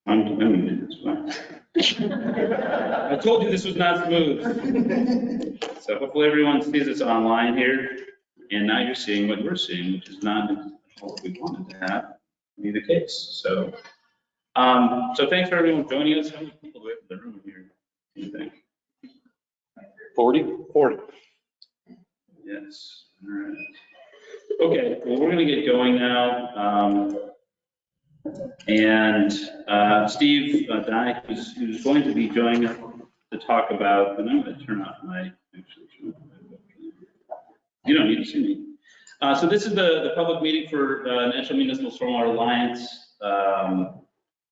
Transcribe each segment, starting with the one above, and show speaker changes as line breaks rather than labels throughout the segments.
I'm muted, it's fine. I told you this was not smooth. So hopefully everyone sees this online here, and now you're seeing what we're seeing, which is not what we wanted to have be the case. So, so thanks for everyone joining us. How many people do we have in the room here, do you think? 40? 40. Yes. All right. Okay, well, we're going to get going now. Steve Dye, who's going to be joining us to talk about, and I'm going to turn off my, actually, you don't need to see me. So this is the public meeting for National Municipal Stormwater Alliance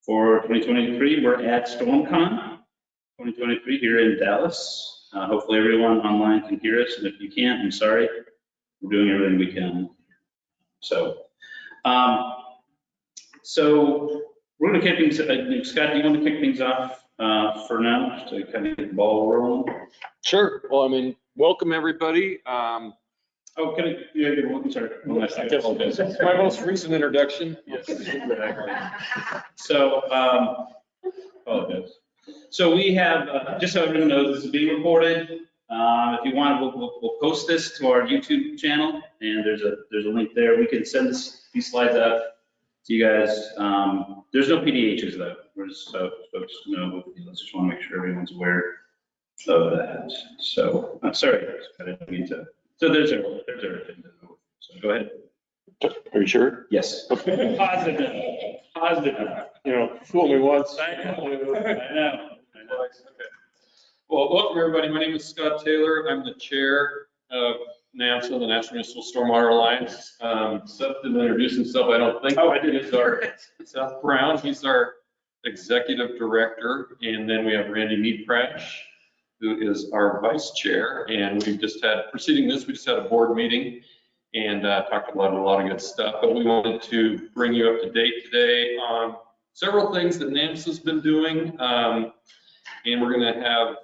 for 2023. We're at StormCon 2023 here in Dallas. Hopefully everyone online can hear us, and if you can't, I'm sorry. We're doing everything we can. So, we're going to kick things. Scott, do you want to kick things off for now, just to kind of get the ball rolling?
Sure. Well, I mean, welcome everybody.
Oh, can I? Yeah, I'm sorry.
It's my most recent introduction.
Yes, exactly. So, apologize. So we have, just so everyone knows, this is being recorded. If you want, we'll post this to our YouTube channel, and there's a link there. We can send these slides out to you guys. There's no PDHs though. We're just so folks know. Let's just want to make sure everyone's aware of that. So, I'm sorry, I didn't mean to. So there's everything. So go ahead.
Are you sure?
Yes.
Positive. You know, fool me once.
I know.
Okay. Well, welcome everybody. My name is Scott Taylor. I'm the chair of NMSA, the National Municipal Stormwater Alliance. Seth didn't introduce himself, I don't think.
Oh, I did.
He's our Seth Brown. He's our executive director, and then we have Randy Meadprash, who is our vice chair. And we've just had, preceding this, we just had a board meeting and talked about a lot of good stuff. But we wanted to bring you up to date today on several things that NMSA has been doing. And we're going to have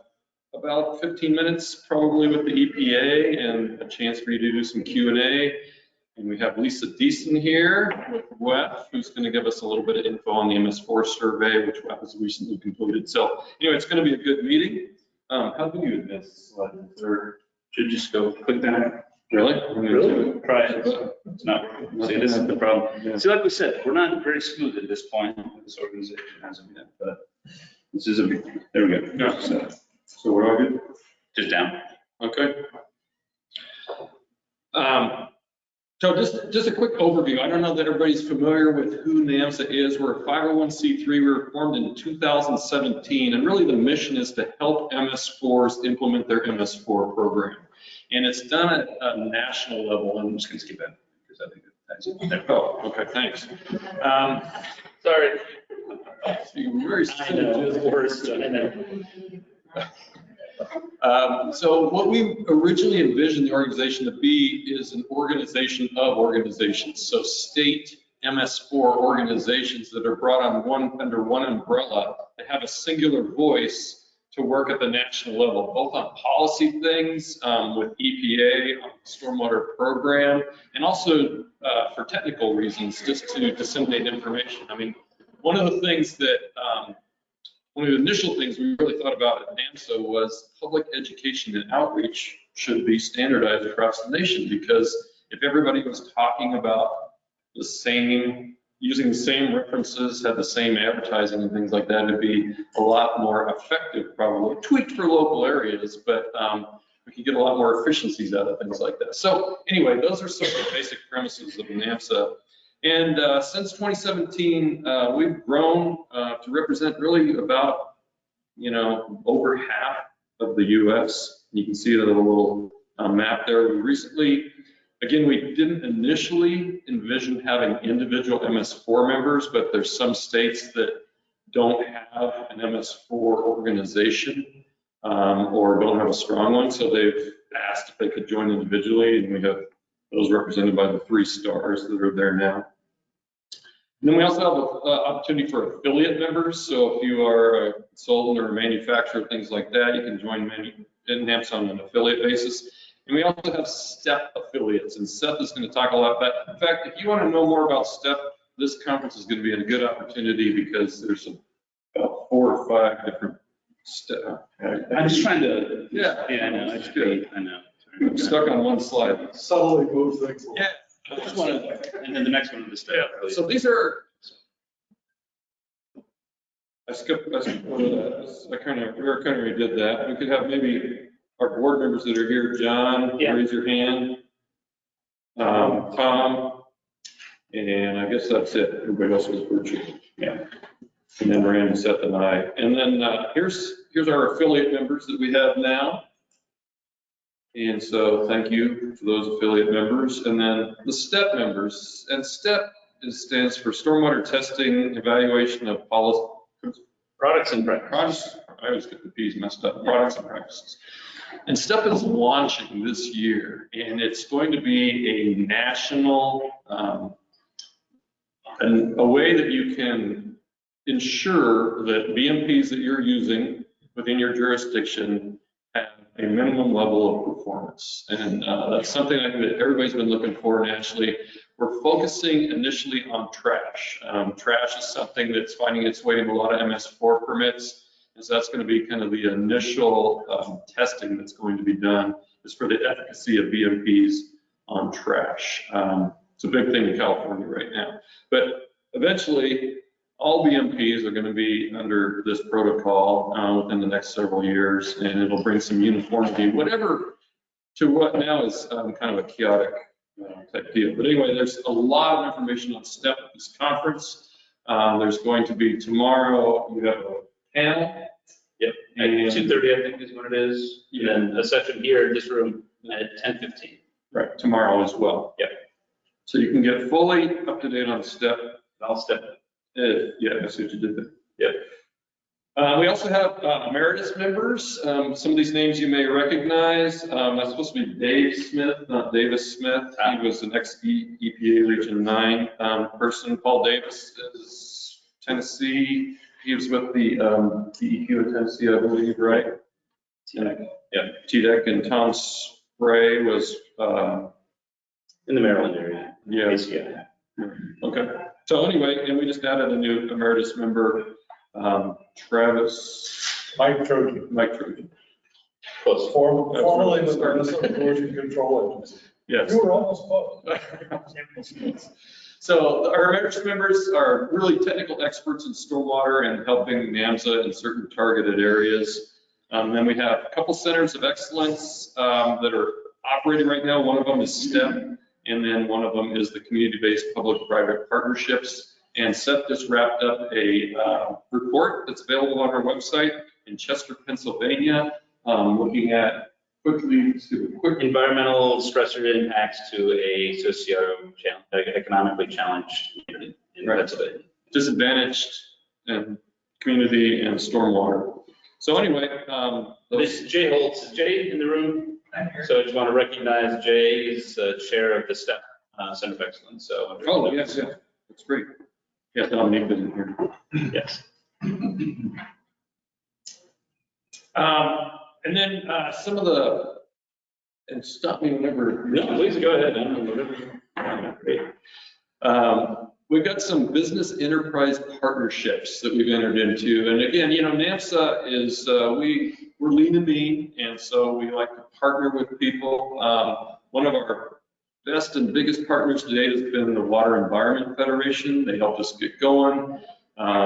about 15 minutes probably with the EPA and a chance for you to do some Q&A. And we have Lisa Deason here with WEF, who's going to give us a little bit of info on the MS4 survey, which WEF has recently completed. So anyway, it's going to be a good meeting. How do you advance this slide? Or
Should just go click that.
really?
Really? Try it. It's not working. See, this is the problem. Yeah. See, like we said, we're not very smooth at this point with this organization as of yet, but this is a big, there we go.
Yeah.
So where are we? Just down.
Okay. So just a quick overview. I don't know that everybody's familiar with who NMSA is. We're a 501c3. We were formed in 2017, and really the mission is to help MS4s implement their MS4 program. And it's done at a national level. And I'm just going to skip that because I think that's oh, okay, thanks.
Sorry.
You're very
worst. I know.
So what we originally envisioned the organization to be is an organization of organizations. So state MS4 organizations that are brought on under one umbrella that have a singular voice to work at the national level, both on policy things with EPA, on the stormwater program, and also for technical reasons, just to disseminate information. I mean, one of the things that one of the initial things we really thought about at NMSA was public education and outreach should be standardized across the nation, because if everybody was talking about the same, using the same references, had the same advertising and things like that, it'd be a lot more effective, probably tweaked for local areas, but we could get a lot more efficiencies out of things like that. So anyway, those are some of the basic premises of NMSA. And since 2017, we've grown to represent really about, over half of the U.S. You can see it on a little map there. We recently, again, we didn't initially envision having individual MS4 members, but there's some states that don't have an MS4 organization or don't have a strong one. So they've asked if they could join individually, and we have those represented by the 3 stars that are there now. And then we also have an opportunity for affiliate members. So if you are a consultant or a manufacturer, things like that, you can join NMSA on an affiliate basis. And we also have STEP affiliates, and Seth is going to talk a lot about that. In fact, if you want to know more about STEP, this conference is going to be a good opportunity because there's some about 4 or 5 different steps.
I'm just trying to.
Yeah.
Yeah, I know, it's great, I know.
I'm stuck on one slide.
Subtly move things along.
Yeah.
I just wanted, and then the next one, the step.
Yeah, so these are, I skipped over that. We kind of redid that. We could have maybe our board members that are here, John,
Yeah.
raise your hand. Tom, and I guess that's it. Everybody else is virtual.
Yeah.
And then Randy, Seth, and I. And then here's our affiliate members that we have now. And so thank you to those affiliate members. And then the STEP members. And STEP stands for Stormwater Testing Evaluation of Policy.
Products and practices.
I always get the P's messed up. Products and practices. And STEP is launching this year, and it's going to be a national, a way that you can ensure that BMPs that you're using within your jurisdiction have a minimum level of performance. And that's something I think that everybody's been looking for nationally. We're focusing initially on trash. Trash is something that's finding its way into a lot of MS4 permits. And so that's going to be kind of the initial testing that's going to be done is for the efficacy of BMPs on trash. It's a big thing in California right now. But eventually, all BMPs are going to be under this protocol within the next several years, and it'll bring some uniformity, whatever, to what now is kind of a chaotic type deal. But anyway, there's a lot of information on STEP at this conference. There's going to be tomorrow, you have a panel.
Yep, at 2:30 I think is when it is, and then a session here in this room at 10:15.
Right, tomorrow as well.
Yep.
So you can get fully up to date on STEP.
I'll step in.
Yeah, I see what you did there.
Yep.
We also have emeritus members. Some of these names you may recognize. That's supposed to be Dave Smith, not Davis Smith. He was an ex-EPA Region 9 person. Paul Davis is Tennessee. He was with the DEQ in Tennessee, I believe, right? Yeah, TDEC. And Tom Spray was
In the Maryland area.
yeah.
ACI.
Okay. So anyway, and we just added a new emeritus member, Travis.
Mike Trojan,
Close.
formerly the Minnesota Pollution Control Agency.
Yes.
You were almost close.
So our emeritus members are really technical experts in stormwater and helping NMSA in certain targeted areas. Then we have a couple centers of excellence that are operating right now. One of them is STEP, and then one of them is the community-based public-private partnerships. And Seth just wrapped up a report that's available on our website in Chester, Pennsylvania, looking at quick
Environmental stressor impacts to a economically challenged community in
Right.
Pennsylvania.
disadvantaged and community and stormwater. So anyway,
This is Jay Holtz. Is Jay in the room? So I just want to recognize Jay is chair of the STEP Center of Excellence. So.
oh, yes, yeah, that's great. Yeah, Dominique isn't here.
Yes.
And then some of the, and stop me whenever.
No, please go ahead. I don't know, whatever. Great.
We've got some business enterprise partnerships that we've entered into. And again, you know, NMSA is, we're lean and mean, and so we like to partner with people. One of our best and biggest partners today has been the Water Environment Federation. They helped us get going.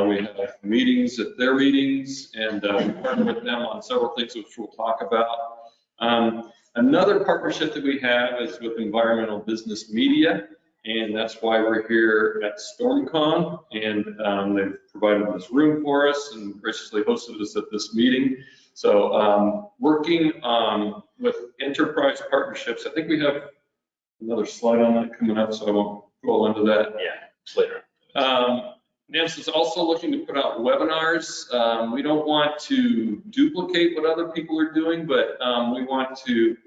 We have meetings at their meetings, and we partner with them on several things which we'll talk about. Another partnership that we have is with Environmental Business Media, and that's why we're here at StormCon, and they've provided this room for us and graciously hosted us at this meeting. So working with enterprise partnerships, I think we have another slide on that coming up, so I won't go into that.
Yeah, it's later.
NMSA is also looking to put out webinars. We don't want to duplicate what other people are doing, but we want to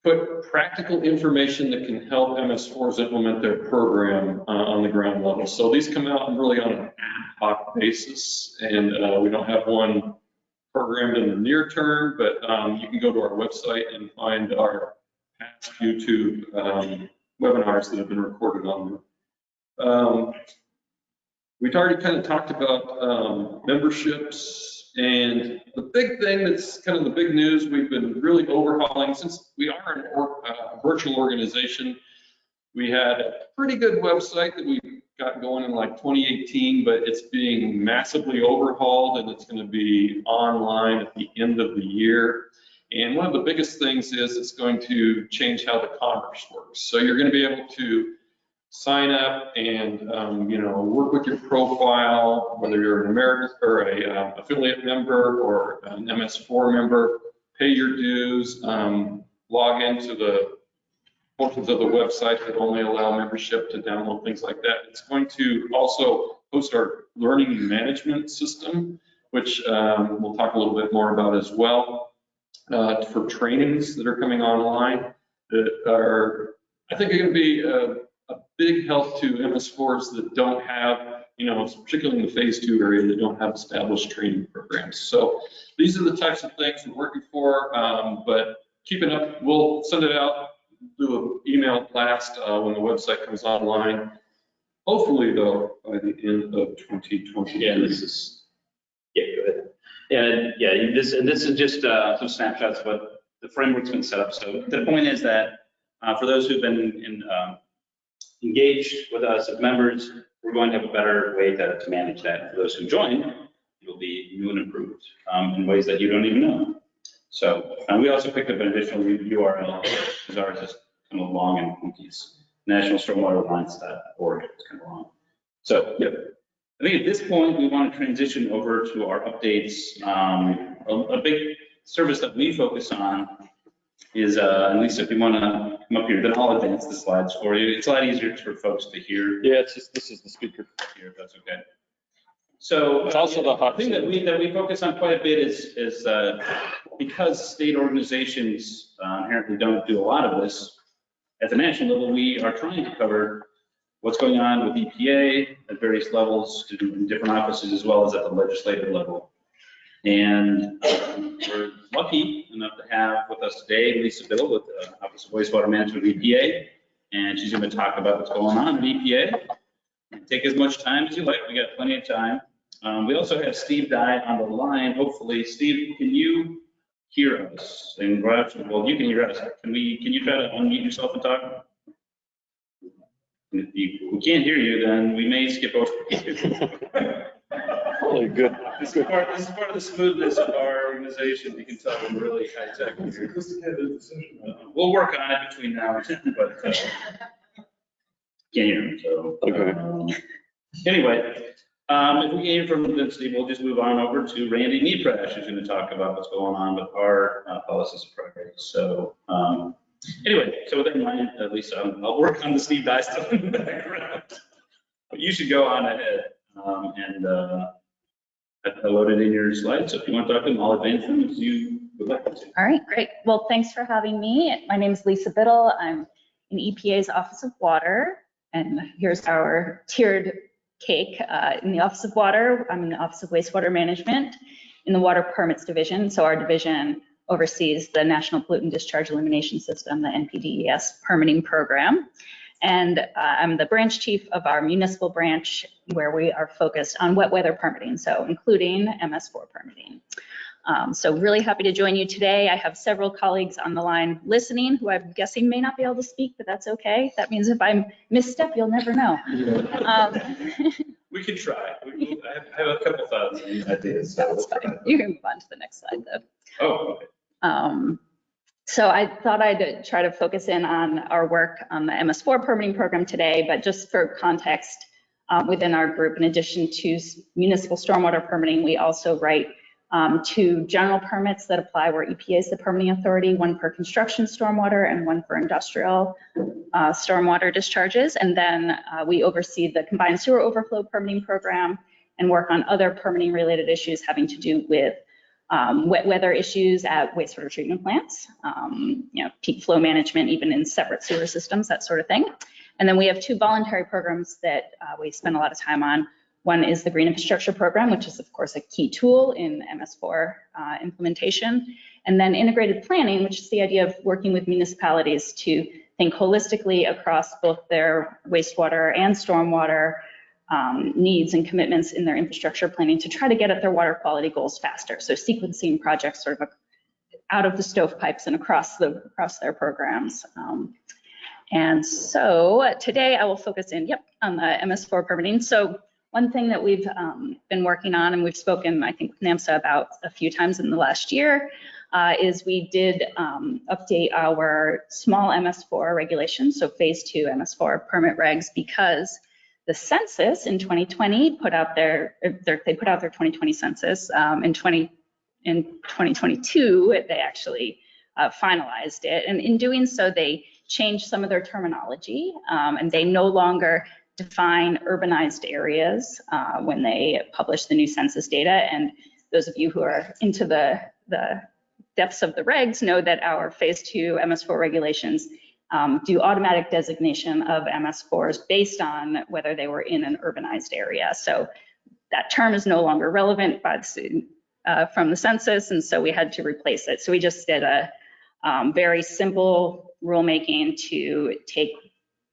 put practical information that can help MS4s implement their program on the ground level. So these come out really on an ad hoc basis, and we don't have one programmed in the near term, but you can go to our website and find our past YouTube webinars that have been recorded on there. We've already kind of talked about memberships, and the big thing that's kind of the big news we've been really overhauling since we are a virtual organization. We had a pretty good website that we got going in like 2018, but it's being massively overhauled and it's going to be online at the end of the year. And one of the biggest things is it's going to change how the commerce works. So you're going to be able to sign up and work with your profile, whether you're an American or a affiliate member or an MS4 member, pay your dues, log into the portions of the website that only allow membership to download things like that. It's going to also host our learning management system, which we'll talk a little bit more about as well, for trainings that are coming online that are, I think, are going to be a big help to MS4s that don't have, particularly in the phase 2 area, that don't have established training programs. So these are the types of things we're working for, but keep it up. We'll send it out, do an email blast when the website comes online. Hopefully, though, by the end of 2020.
Yeah, go ahead. And this is just some snapshots of what the framework's been set up. So the point is that for those who've been engaged with us as members, we're going to have a better way to manage that. For those who join, it'll be new and improved in ways that you don't even know. So we also picked up an additional URL, because ours is kind of long and funky. National Stormwater Alliance.org. It's kind of long. So I think at this point we want to transition over to our updates. A big service that we focus on is, and Lisa, if you want to come up here, then I'll advance the slides for you. It's a lot easier for folks to hear.
Yeah, it's just, this is the speaker.
Here, if that's okay. So
it's also the hot
thing that we focus on quite a bit is because state organizations inherently don't do a lot of this. At the national level, we are trying to cover what's going on with EPA at various levels in different offices, as well as at the legislative level. And we're lucky enough to have with us today Lisa Biddle with the Office of Wastewater Management of EPA, and she's going to talk about what's going on at EPA. Take as much time as you like. We got plenty of time. We also have Steve Dye on the line. Hopefully, Steve, can you hear us? And well, you can hear us. Can you try to unmute yourself and talk? If we can't hear you, then we may skip over you.
Really good.
This is part of the smoothness of our organization. You can tell we're really high tech here. We'll work on it between now and then, but can't hear him. So anyway, if we can hear from then Steve, we'll just move on over to Randy Neprash, who's going to talk about what's going on with our policies and priorities. So anyway, so with that in mind, Lisa, I'll work on the Steve Dye stuff in the background. But you should go on ahead I loaded in your slides, so if you want to talk to them, I'll advance them as you would like to.
All right, great. Well, thanks for having me. My name is Lisa Biddle. I'm in EPA's Office of Water, and here's our tiered cake. In the Office of Water, I'm in the Office of Wastewater Management in the Water Permits Division. So our division oversees the National Pollutant Discharge Elimination System, the NPDES permitting program. And I'm the branch chief of our municipal branch, where we are focused on wet weather permitting, so including MS4 permitting. So really happy to join you today. I have several colleagues on the line listening who I'm guessing may not be able to speak, but that's okay. That means if I misstep, you'll never know.
We can try. I have a couple thoughts and ideas. So
That's fine. You can move on to the next slide, though.
Oh, okay.
So I thought I'd try to focus in on our work on the MS4 permitting program today, but just for context, within our group, in addition to municipal stormwater permitting, we also write 2 general permits that apply where EPA is the permitting authority, one for construction stormwater and one for industrial stormwater discharges. And then we oversee the combined sewer overflow permitting program and work on other permitting related issues having to do with wet weather issues at wastewater treatment plants, peak flow management, even in separate sewer systems, that sort of thing. And then we have 2 voluntary programs that we spend a lot of time on. One is the Green Infrastructure Program, which is of course a key tool in MS4 implementation. And then integrated planning, which is the idea of working with municipalities to think holistically across both their wastewater and stormwater needs and commitments in their infrastructure planning to try to get at their water quality goals faster. So sequencing projects sort of out of the stovepipes and across their programs. And so today I will focus in, on the MS4 permitting. So one thing that we've been working on, and we've spoken, I think, with NMSA about a few times in the last year, is we did update our small MS4 regulations, so phase 2 MS4 permit regs, because the census in 2020 put out their 2020 census. In 2022, they actually finalized it. And in doing so, they changed some of their terminology, and they no longer define urbanized areas when they publish the new census data. And those of you who are into the depths of the regs know that our phase 2 MS4 regulations do automatic designation of MS4s based on whether they were in an urbanized area. So that term is no longer relevant from the census, and so we had to replace it. So we just did a very simple rulemaking to take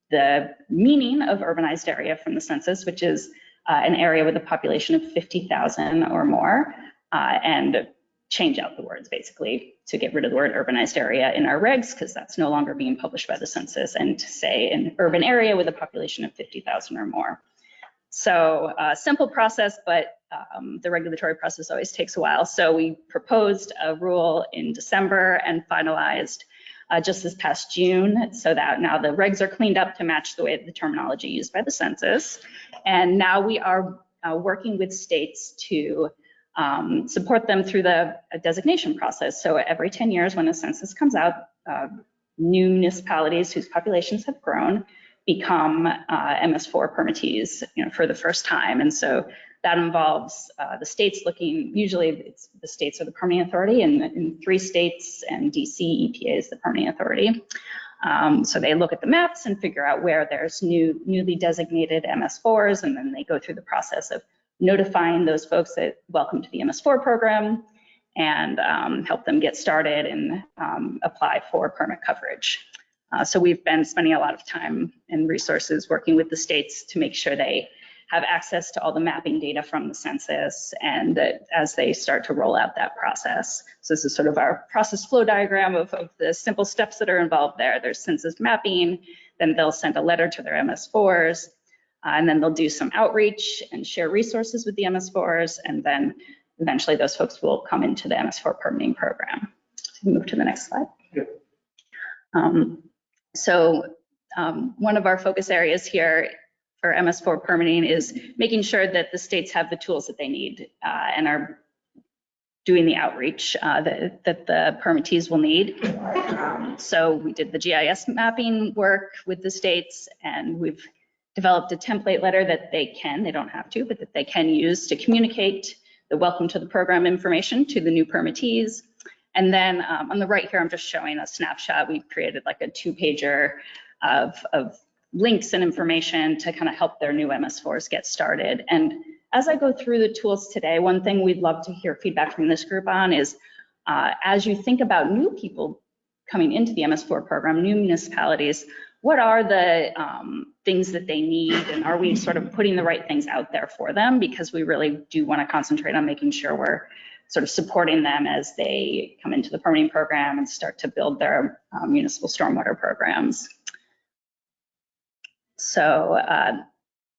the meaning of urbanized area from the census, which is an area with a population of 50,000 or more, and change out the words basically to get rid of the word urbanized area in our regs, because that's no longer being published by the census, and to say an urban area with a population of 50,000 or more. So simple process, but the regulatory process always takes a while. So we proposed a rule in December and finalized just this past June, so that now the regs are cleaned up to match the way the terminology used by the census. And now we are working with states to support them through the designation process. So every 10 years when a census comes out, new municipalities whose populations have grown become MS4 permittees, for the first time. And so that involves the states looking, usually it's the states are the permitting authority, and in 3 states, and DC EPA is the permitting authority. So they look at the maps and figure out where there's newly designated MS4s, and then they go through the process of notifying those folks that welcome to the MS4 program, and help them get started and apply for permit coverage. So we've been spending a lot of time and resources working with the states to make sure they have access to all the mapping data from the census, and that as they start to roll out that process. So this is sort of our process flow diagram of the simple steps that are involved there. There's census mapping, then they'll send a letter to their MS4s, and then they'll do some outreach and share resources with the MS4s, and then eventually those folks will come into the MS4 permitting program. So move to the next slide. One of our focus areas here for MS4 permitting is making sure that the states have the tools that they need and are doing the outreach that the permittees will need. So we did the GIS mapping work with the states, and we've developed a template letter that they don't have to, but that they can use to communicate the welcome to the program information to the new permittees. And then on the right here, I'm just showing a snapshot. We've created like a 2-pager of links and information to kind of help their new MS4s get started. And as I go through the tools today, one thing we'd love to hear feedback from this group on is as you think about new people coming into the MS4 program, new municipalities, what are the things that they need, and are we sort of putting the right things out there for them? Because we really do want to concentrate on making sure we're sort of supporting them as they come into the permitting program and start to build their municipal stormwater programs. So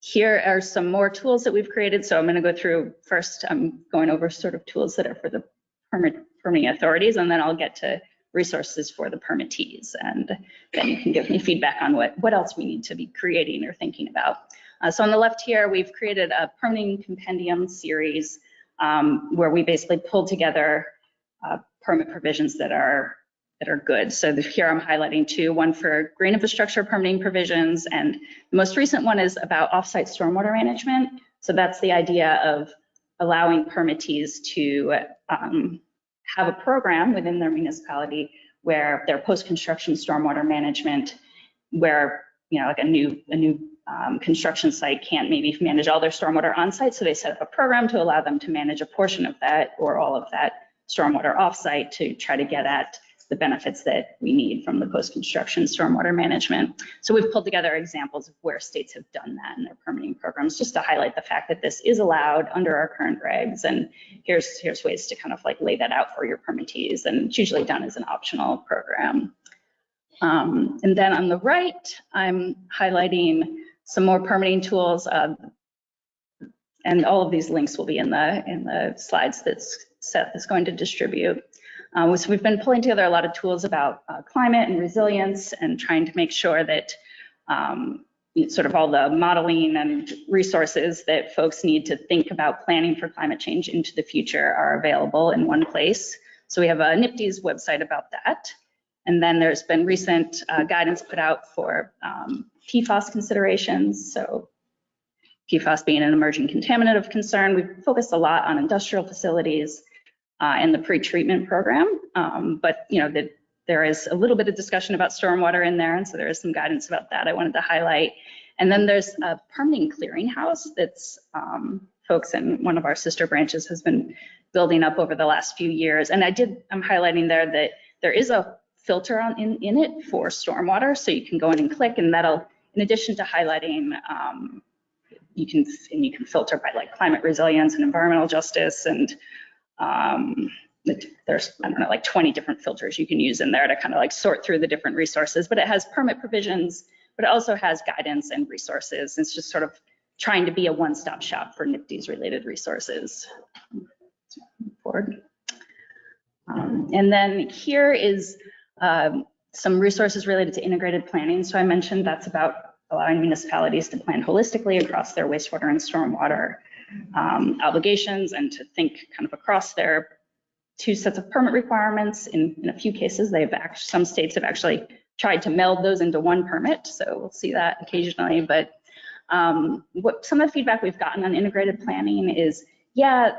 here are some more tools that we've created. So I'm going to go through first, I'm going over sort of tools that are for the permitting authorities, and then I'll get to resources for the permittees. And then you can give me feedback on what else we need to be creating or thinking about. So on the left here, we've created a permitting compendium series where we basically pulled together permit provisions that are good. So here I'm highlighting 2, one for green infrastructure permitting provisions, and the most recent one is about offsite stormwater management. So that's the idea of allowing permittees to have a program within their municipality where their post-construction stormwater management, where like a new construction site can't maybe manage all their stormwater on site, so they set up a program to allow them to manage a portion of that or all of that stormwater offsite to try to get at the benefits that we need from the post-construction stormwater management. So we've pulled together examples of where states have done that in their permitting programs, just to highlight the fact that this is allowed under our current regs. And here's ways to kind of like lay that out for your permittees. And it's usually done as an optional program. And then on the right, I'm highlighting some more permitting tools. And all of these links will be in the slides that Seth is going to distribute. So we've been pulling together a lot of tools about climate and resilience and trying to make sure that sort of all the modeling and resources that folks need to think about planning for climate change into the future are available in one place. So we have a NIPD's website about that. And then there's been recent guidance put out for PFAS considerations. So PFAS being an emerging contaminant of concern, we've focused a lot on industrial facilities and the pre-treatment program. But there is a little bit of discussion about stormwater in there, and so there is some guidance about that I wanted to highlight. And then there's a permitting clearinghouse that's folks in one of our sister branches has been building up over the last few years. And I'm highlighting there that there is a filter in it for stormwater, so you can go in and click, and that'll, in addition to highlighting, you can filter by like climate resilience and environmental justice, and there's, I don't know, like 20 different filters you can use in there to kind of like sort through the different resources. But it has permit provisions, but it also has guidance and resources. It's just sort of trying to be a one-stop shop for NIPD's related resources. Forward. And then here is some resources related to integrated planning. So I mentioned that's about allowing municipalities to plan holistically across their wastewater and stormwater obligations, and to think kind of across their two sets of permit requirements. In a few cases, some states have actually tried to meld those into one permit, so we'll see that occasionally. But some of the feedback we've gotten on integrated planning is, yeah,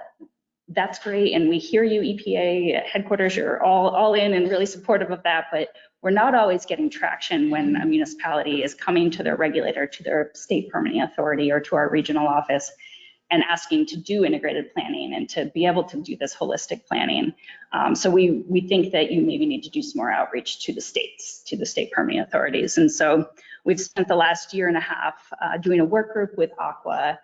that's great, and we hear you, EPA headquarters, you're all in and really supportive of that, but we're not always getting traction when a municipality is coming to their regulator, to their state permitting authority, or to our regional office and asking to do integrated planning and to be able to do this holistic planning. So we think that you maybe need to do some more outreach to the states, to the state permitting authorities. And so we've spent the last year and a half doing a work group with Aqua,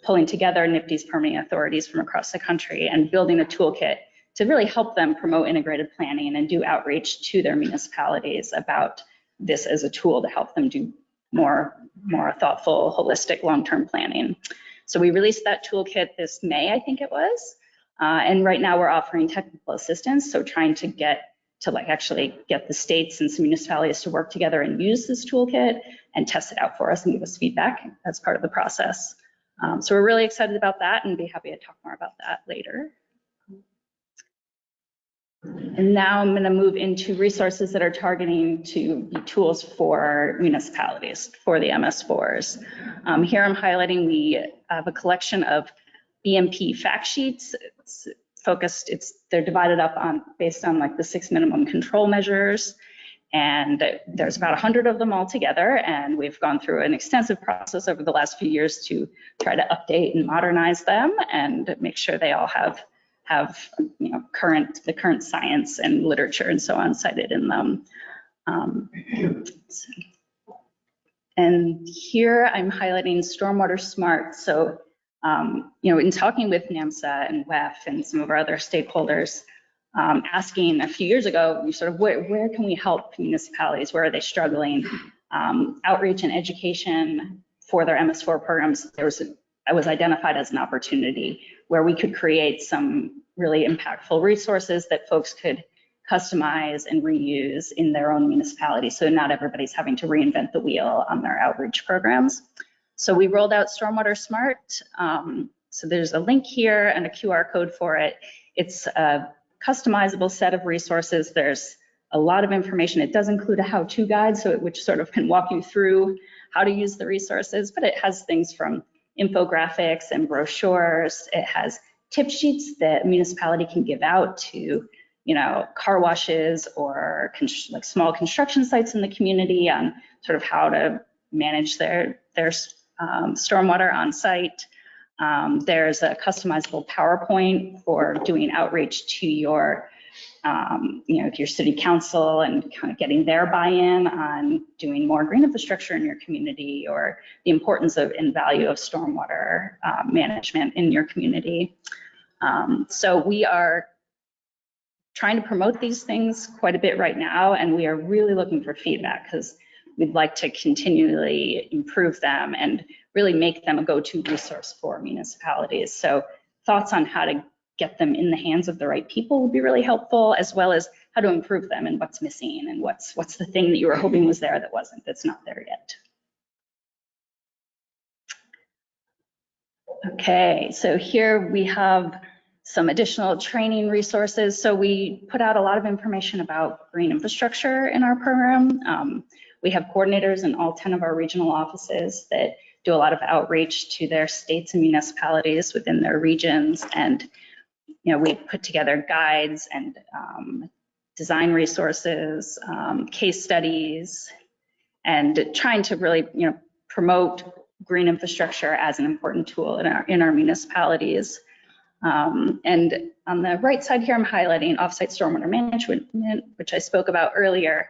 pulling together NIPD's permitting authorities from across the country and building a toolkit to really help them promote integrated planning and do outreach to their municipalities about this as a tool to help them do more thoughtful, holistic, long-term planning. So we released that toolkit this May, I think it was. And right now we're offering technical assistance. So trying to actually get the states and some municipalities to work together and use this toolkit and test it out for us and give us feedback as part of the process. So we're really excited about that and be happy to talk more about that later. And now I'm going to move into resources that are targeting to be tools for municipalities, for the MS4s. Here I'm highlighting we have a collection of BMP fact sheets. They're divided up based on like the 6 minimum control measures. And there's about 100 of them all together. And we've gone through an extensive process over the last few years to try to update and modernize them and make sure they all have the current science and literature and so on cited in them. And here I'm highlighting Stormwater Smart. So, in talking with NMSA and WEF and some of our other stakeholders, asking a few years ago, where can we help municipalities? Where are they struggling? Outreach and education for their MS4 programs, I was identified as an opportunity where we could create some really impactful resources that folks could customize and reuse in their own municipality. So not everybody's having to reinvent the wheel on their outreach programs. So we rolled out Stormwater Smart. So there's a link here and a QR code for it. It's a customizable set of resources. There's a lot of information. It does include a how-to guide, which sort of can walk you through how to use the resources, but it has things from infographics and brochures. It has tip sheets that a municipality can give out to, car washes or like small construction sites in the community on sort of how to manage their stormwater on site. There's a customizable PowerPoint for doing outreach to your if your city council and kind of getting their buy-in on doing more green infrastructure in your community, or the importance of and value of stormwater management in your community. So we are trying to promote these things quite a bit right now, and we are really looking for feedback because we'd like to continually improve them and really make them a go-to resource for municipalities. So thoughts on how to get them in the hands of the right people would be really helpful, as well as how to improve them and what's missing and what's the thing that you were hoping was there that wasn't, that's not there yet. Okay, so here we have some additional training resources. So we put out a lot of information about green infrastructure in our program. We have coordinators in all 10 of our regional offices that do a lot of outreach to their states and municipalities within their regions. And we put together guides and design resources, case studies, and trying to really, promote green infrastructure as an important tool in our municipalities. And on the right side here, I'm highlighting offsite stormwater management, which I spoke about earlier.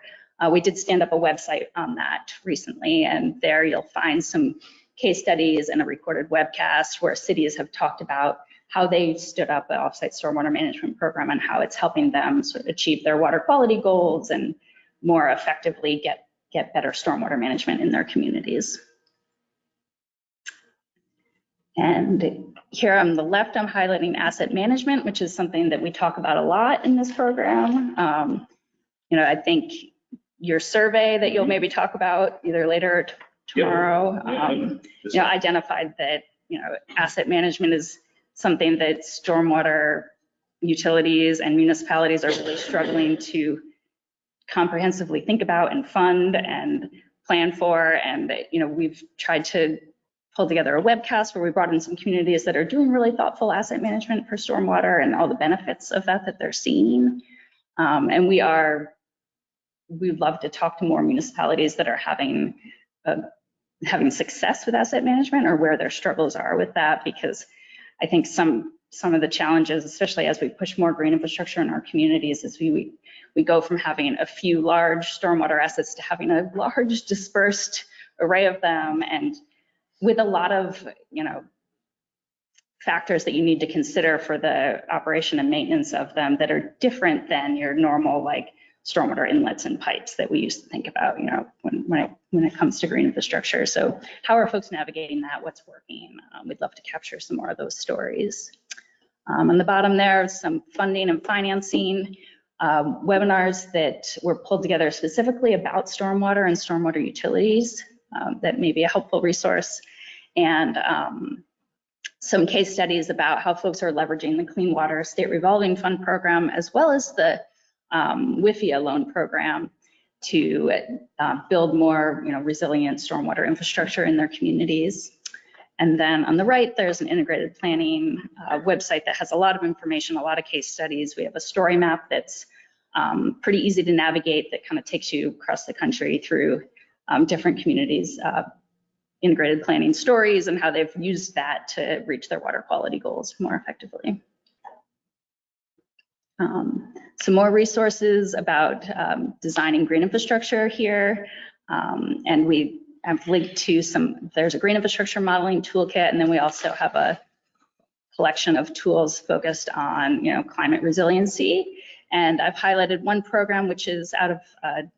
We did stand up a website on that recently, and there you'll find some case studies and a recorded webcast where cities have talked about how they stood up an offsite stormwater management program and how it's helping them sort of achieve their water quality goals and more effectively get better stormwater management in their communities. And here on the left, I'm highlighting asset management, which is something that we talk about a lot in this program. I think your survey that you'll maybe talk about either later or tomorrow, identified that, asset management is something that stormwater utilities and municipalities are really struggling to comprehensively think about and fund and plan for. And, we've tried to pull together a webcast where we brought in some communities that are doing really thoughtful asset management for stormwater and all the benefits of that they're seeing. And we'd love to talk to more municipalities that are having success with asset management or where their struggles are with that, because I think some of the challenges, especially as we push more green infrastructure in our communities, is we go from having a few large stormwater assets to having a large dispersed array of them, and with a lot of factors that you need to consider for the operation and maintenance of them that are different than your normal stormwater inlets and pipes that we used to think about, when it comes to green infrastructure. So how are folks navigating that? What's working? We'd love to capture some more of those stories. On the bottom there, some funding and financing webinars that were pulled together specifically about stormwater and stormwater utilities. That may be a helpful resource, and some case studies about how folks are leveraging the Clean Water State Revolving Fund program, as well as the WIFIA loan program to build more resilient stormwater infrastructure in their communities. And then on the right, there's an integrated planning website that has a lot of information, a lot of case studies. We have a story map that's pretty easy to navigate that kind of takes you across the country through different communities, integrated planning stories, and how they've used that to reach their water quality goals more effectively. Some more resources about designing green infrastructure here. And we have linked to there's a green infrastructure modeling toolkit, and then we also have a collection of tools focused on climate resiliency. And I've highlighted one program which is out of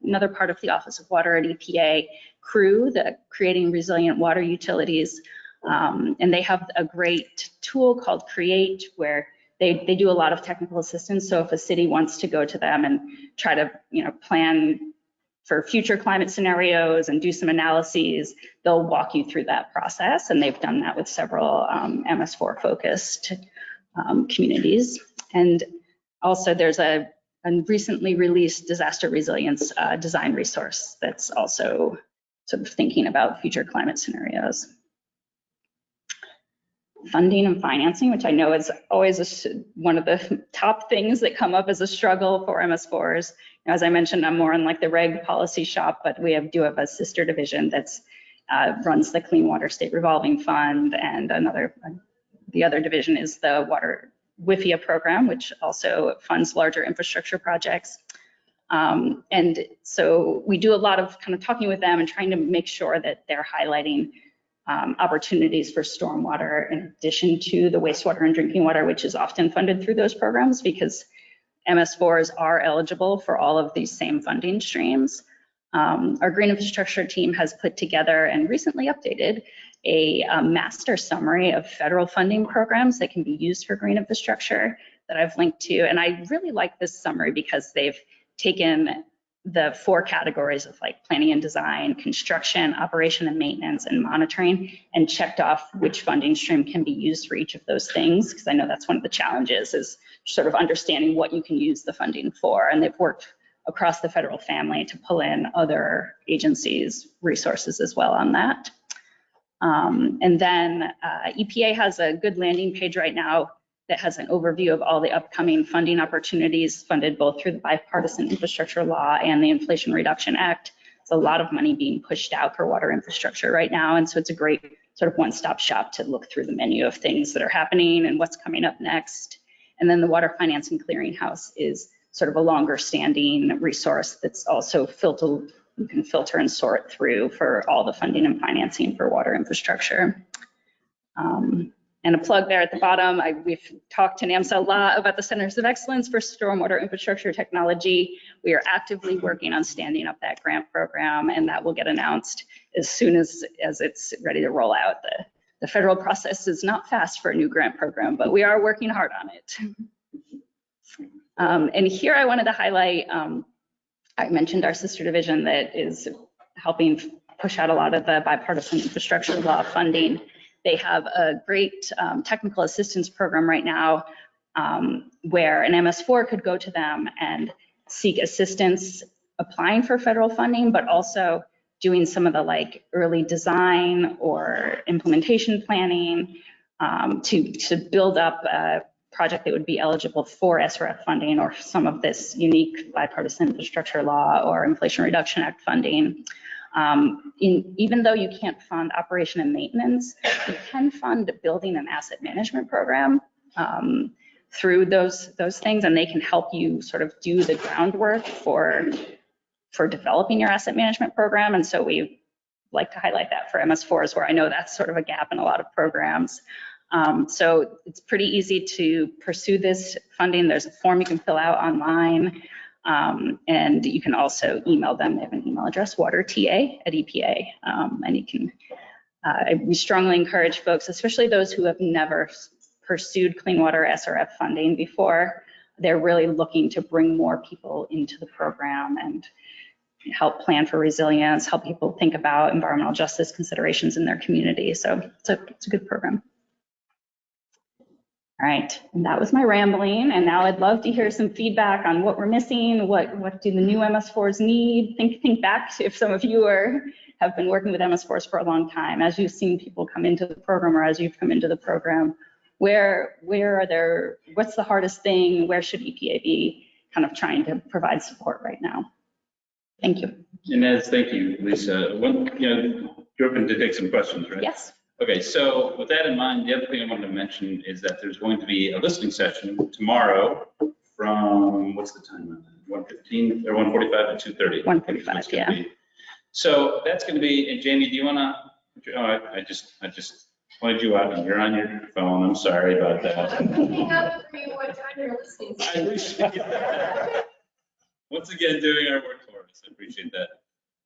another part of the Office of Water at EPA, CREW, the Creating Resilient Water Utilities. And they have a great tool called Create, where they do a lot of technical assistance. So if a city wants to go to them and try to plan for future climate scenarios and do some analyses, they'll walk you through that process. And they've done that with several MS4 focused communities. And also there's a recently released disaster resilience design resource that's also sort of thinking about future climate scenarios. Funding and financing, which I know is always one of the top things that come up as a struggle for MS4s. As I mentioned, I'm more in the reg policy shop, but we do have a sister division that's runs the Clean Water State Revolving Fund, and the other division is the WIFIA program, which also funds larger infrastructure projects. And so we do a lot of kind of talking with them and trying to make sure that they're highlighting opportunities for stormwater in addition to the wastewater and drinking water, which is often funded through those programs, because MS4s are eligible for all of these same funding streams. Our green infrastructure team has put together and recently updated a master summary of federal funding programs that can be used for green infrastructure that I've linked to. And I really like this summary because they've taken the 4 categories of like planning and design, construction, operation and maintenance, and monitoring, and checked off which funding stream can be used for each of those things, because I know that's one of the challenges, is sort of understanding what you can use the funding for. And they've worked across the federal family to pull in other agencies' resources as well on that. And then EPA has a good landing page right now that has an overview of all the upcoming funding opportunities funded both through the Bipartisan Infrastructure Law and the Inflation Reduction Act. There's a lot of money being pushed out for water infrastructure right now. And so it's a great sort of one-stop shop to look through the menu of things that are happening and what's coming up next. And then the Water Financing Clearinghouse is sort of a longer standing resource that's also you can filter and sort through for all the funding and financing for water infrastructure. And a plug there at the bottom, we've talked to NMSA a lot about the Centers of Excellence for Stormwater Infrastructure Technology. We are actively working on standing up that grant program, and that will get announced as soon as it's ready to roll out. The federal process is not fast for a new grant program, but we are working hard on it. And here I wanted to highlight, I mentioned our sister division that is helping push out a lot of the bipartisan infrastructure law funding. They have a great technical assistance program right now where an MS4 could go to them and seek assistance applying for federal funding, but also doing some of the like early design or implementation planning to build up a project that would be eligible for SRF funding or some of this unique bipartisan infrastructure law or Inflation Reduction Act funding. Even though you can't fund operation and maintenance, you can fund building an asset management program through those things, and they can help you sort of do the groundwork for developing your asset management program. And so we like to highlight that for MS4s, where I know that's sort of a gap in a lot of programs. So it's pretty easy to pursue this funding. There's a form you can fill out online. And you can also email them. They have an email address, waterta@EPA. And you can, we strongly encourage folks, especially those who have never pursued clean water SRF funding before. They're really looking to bring more people into the program and help plan for resilience, help people think about environmental justice considerations in their community. So it's a good program. All right, and that was my rambling, and now I'd love to hear some feedback on what we're missing, what do the new MS4s need? Think back if some of you have been working with MS4s for a long time, as you've seen people come into the program or as you've come into the program, what's the hardest thing? Where should EPA be kind of trying to provide support right now? Thank you.
Inez, thank you, Lisa. You're open to take some questions, right?
Yes.
Okay, so with that in mind, the other thing I wanted to mention is that there's going to be a listening session tomorrow from, what's the time on that? 1:15 or 1:45 to 2:30?
1:45, yeah.
So that's going to be, and Jamie, do you want to, I just pointed you out and you're on your phone. I'm sorry about that.
I'm picking up for you what time you're listening to.
I appreciate that. Once again, doing our work for us. I appreciate that.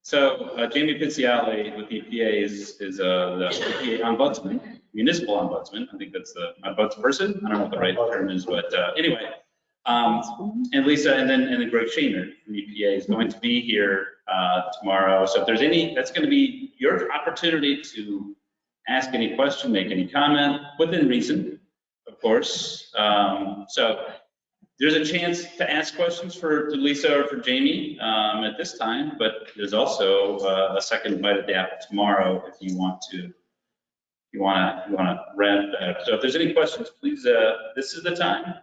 So Jamie Pizziali with EPA is the EPA ombudsman, municipal ombudsman. I think that's the ombudsperson. I don't know what the right term is, but anyway. And Lisa, and then Greg Shaner from EPA is going to be here tomorrow. So if there's any, that's going to be your opportunity to ask any question, make any comment within reason, of course. So there's a chance to ask questions to Lisa or for Jamie at this time, but there's also a second bite at the apple tomorrow if you want to wrap that up. So if there's any questions, please, this is the time.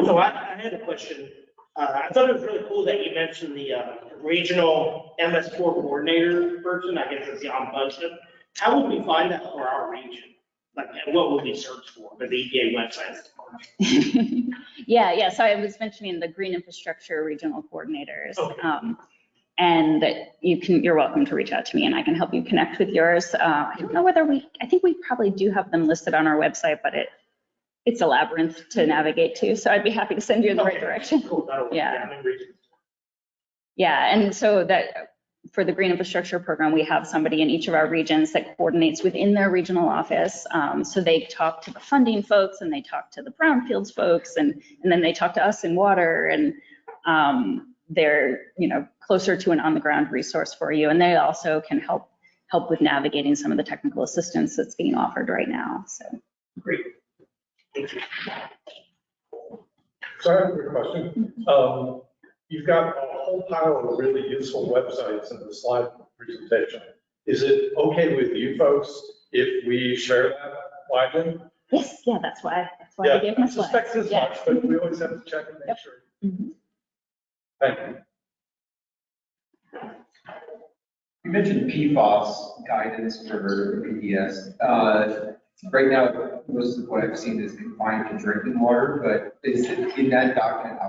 So I had a question. I thought it was really cool that you mentioned the regional MS4 coordinator person. I guess it's the ombudsman. How would we find that for our region? Like, what will we search for, the EPA website?
Yeah, so I was mentioning the green infrastructure regional coordinators.
Okay.
And you're welcome to reach out to me and I can help you connect with yours. I don't know whether I think we probably do have them listed on our website, but it's a labyrinth to navigate to. So I'd be happy to send you in the right direction.
Cool, that'll work.
Yeah.
I'm in region.
Yeah, and so that for the green infrastructure program, we have somebody in each of our regions that coordinates within their regional office. So they talk to the funding folks and they talk to the brownfields folks and then they talk to us in water and they're, closer to an on-the-ground resource for you. And they also can help with navigating some of the technical assistance that's being offered right now. So
Great. Thank you.
So I have a quick question. You've got a whole pile of really useful websites in the slide presentation. Is it okay with you folks if we share that widely?
yes, yeah, that's why I gave my
I suspect
slides.
as
Yeah.
much, but we always have to check and make
Yep.
sure.
Mhm.
Thank you.
You mentioned PFAS guidance for PDS. Right now, most of what I've seen is confined to drinking water, but is it in that document?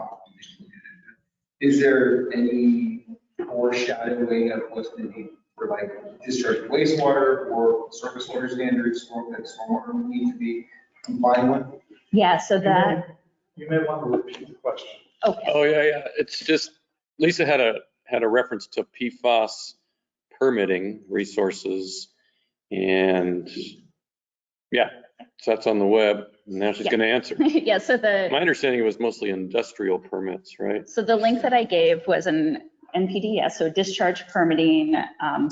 Is there any foreshadowing of what's going to be for like discharge wastewater or surface water standards that stormwater would need to be compliant with?
Yeah, so that,
You may want to repeat the question.
okay.
Oh, yeah. It's just, Lisa had a reference to PFAS permitting resources and yeah, so that's on the web. Now she's
Yeah.
going to answer.
Yeah, so
My understanding it was mostly industrial permits, right?
So the link that I gave was an NPDES, so discharge permitting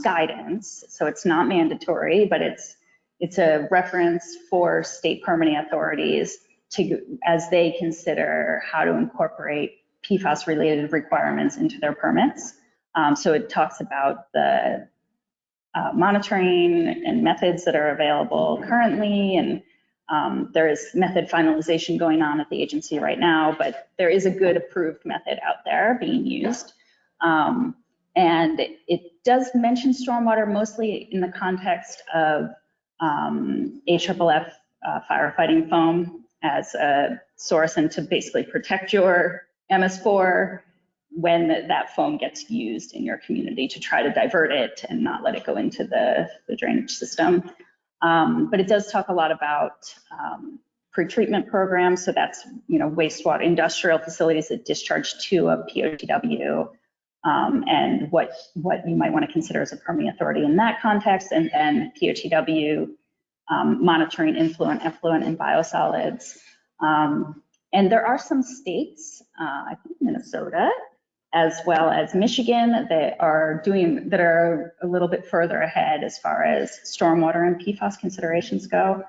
guidance. So it's not mandatory, but it's a reference for state permitting authorities as they consider how to incorporate PFAS related requirements into their permits. So it talks about the monitoring and methods that are available currently, and there is method finalization going on at the agency right now, but there is a good approved method out there being used. And it does mention stormwater mostly in the context of AFFF firefighting foam as a source and to basically protect your MS4 when that foam gets used in your community to try to divert it and not let it go into the drainage system. But it does talk a lot about pretreatment programs. So that's, wastewater industrial facilities that discharge to a POTW and what you might want to consider as a permitting authority in that context. And then POTW monitoring influent, effluent, and biosolids. And there are some states, I think Minnesota, as well as Michigan, that are a little bit further ahead as far as stormwater and PFAS considerations go.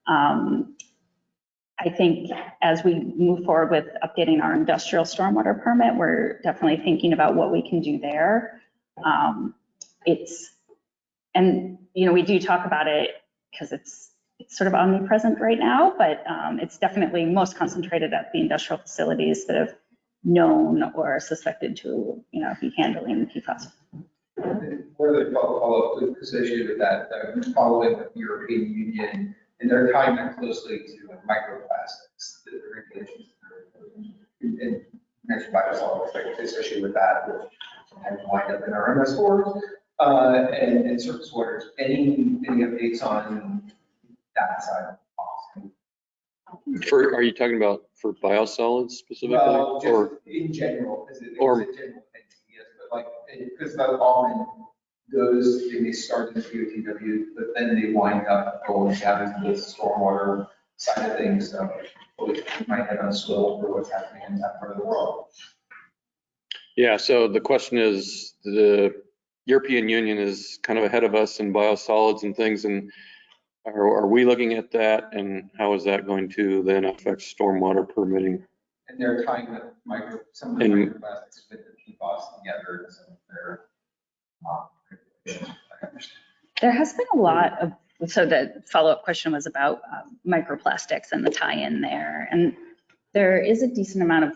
I think as we move forward with updating our industrial stormwater permit, we're definitely thinking about what we can do there. We do talk about it because it's sort of omnipresent right now, but it's definitely most concentrated at the industrial facilities that have known or suspected to, be handling PFAS.
One of the follow-up associated with that, following the European Union, and they're tying that closely to microplastics, the regulations. And mentioned biosolids, like associated with that, which sometimes wind up in our MS4s and surface waters. Any updates on that side of the policy?
Are you talking about for biosolids specifically?
Well, just
or
in general, is it
or-
a general thing? Yes, but like, because that often goes, and they start in the POTW, but then they wind up going down into the stormwater side of things. So we might have a swivel for what's happening in that part of the world.
Yeah, so the question is, the European Union is kind of ahead of us in biosolids and things, and are we looking at that, and how is that going to then affect stormwater permitting?
And they're tying some of the microplastics with the PFAS together. So they're
There has been a lot of, so the follow-up question was about microplastics and the tie-in there. And there is a decent amount of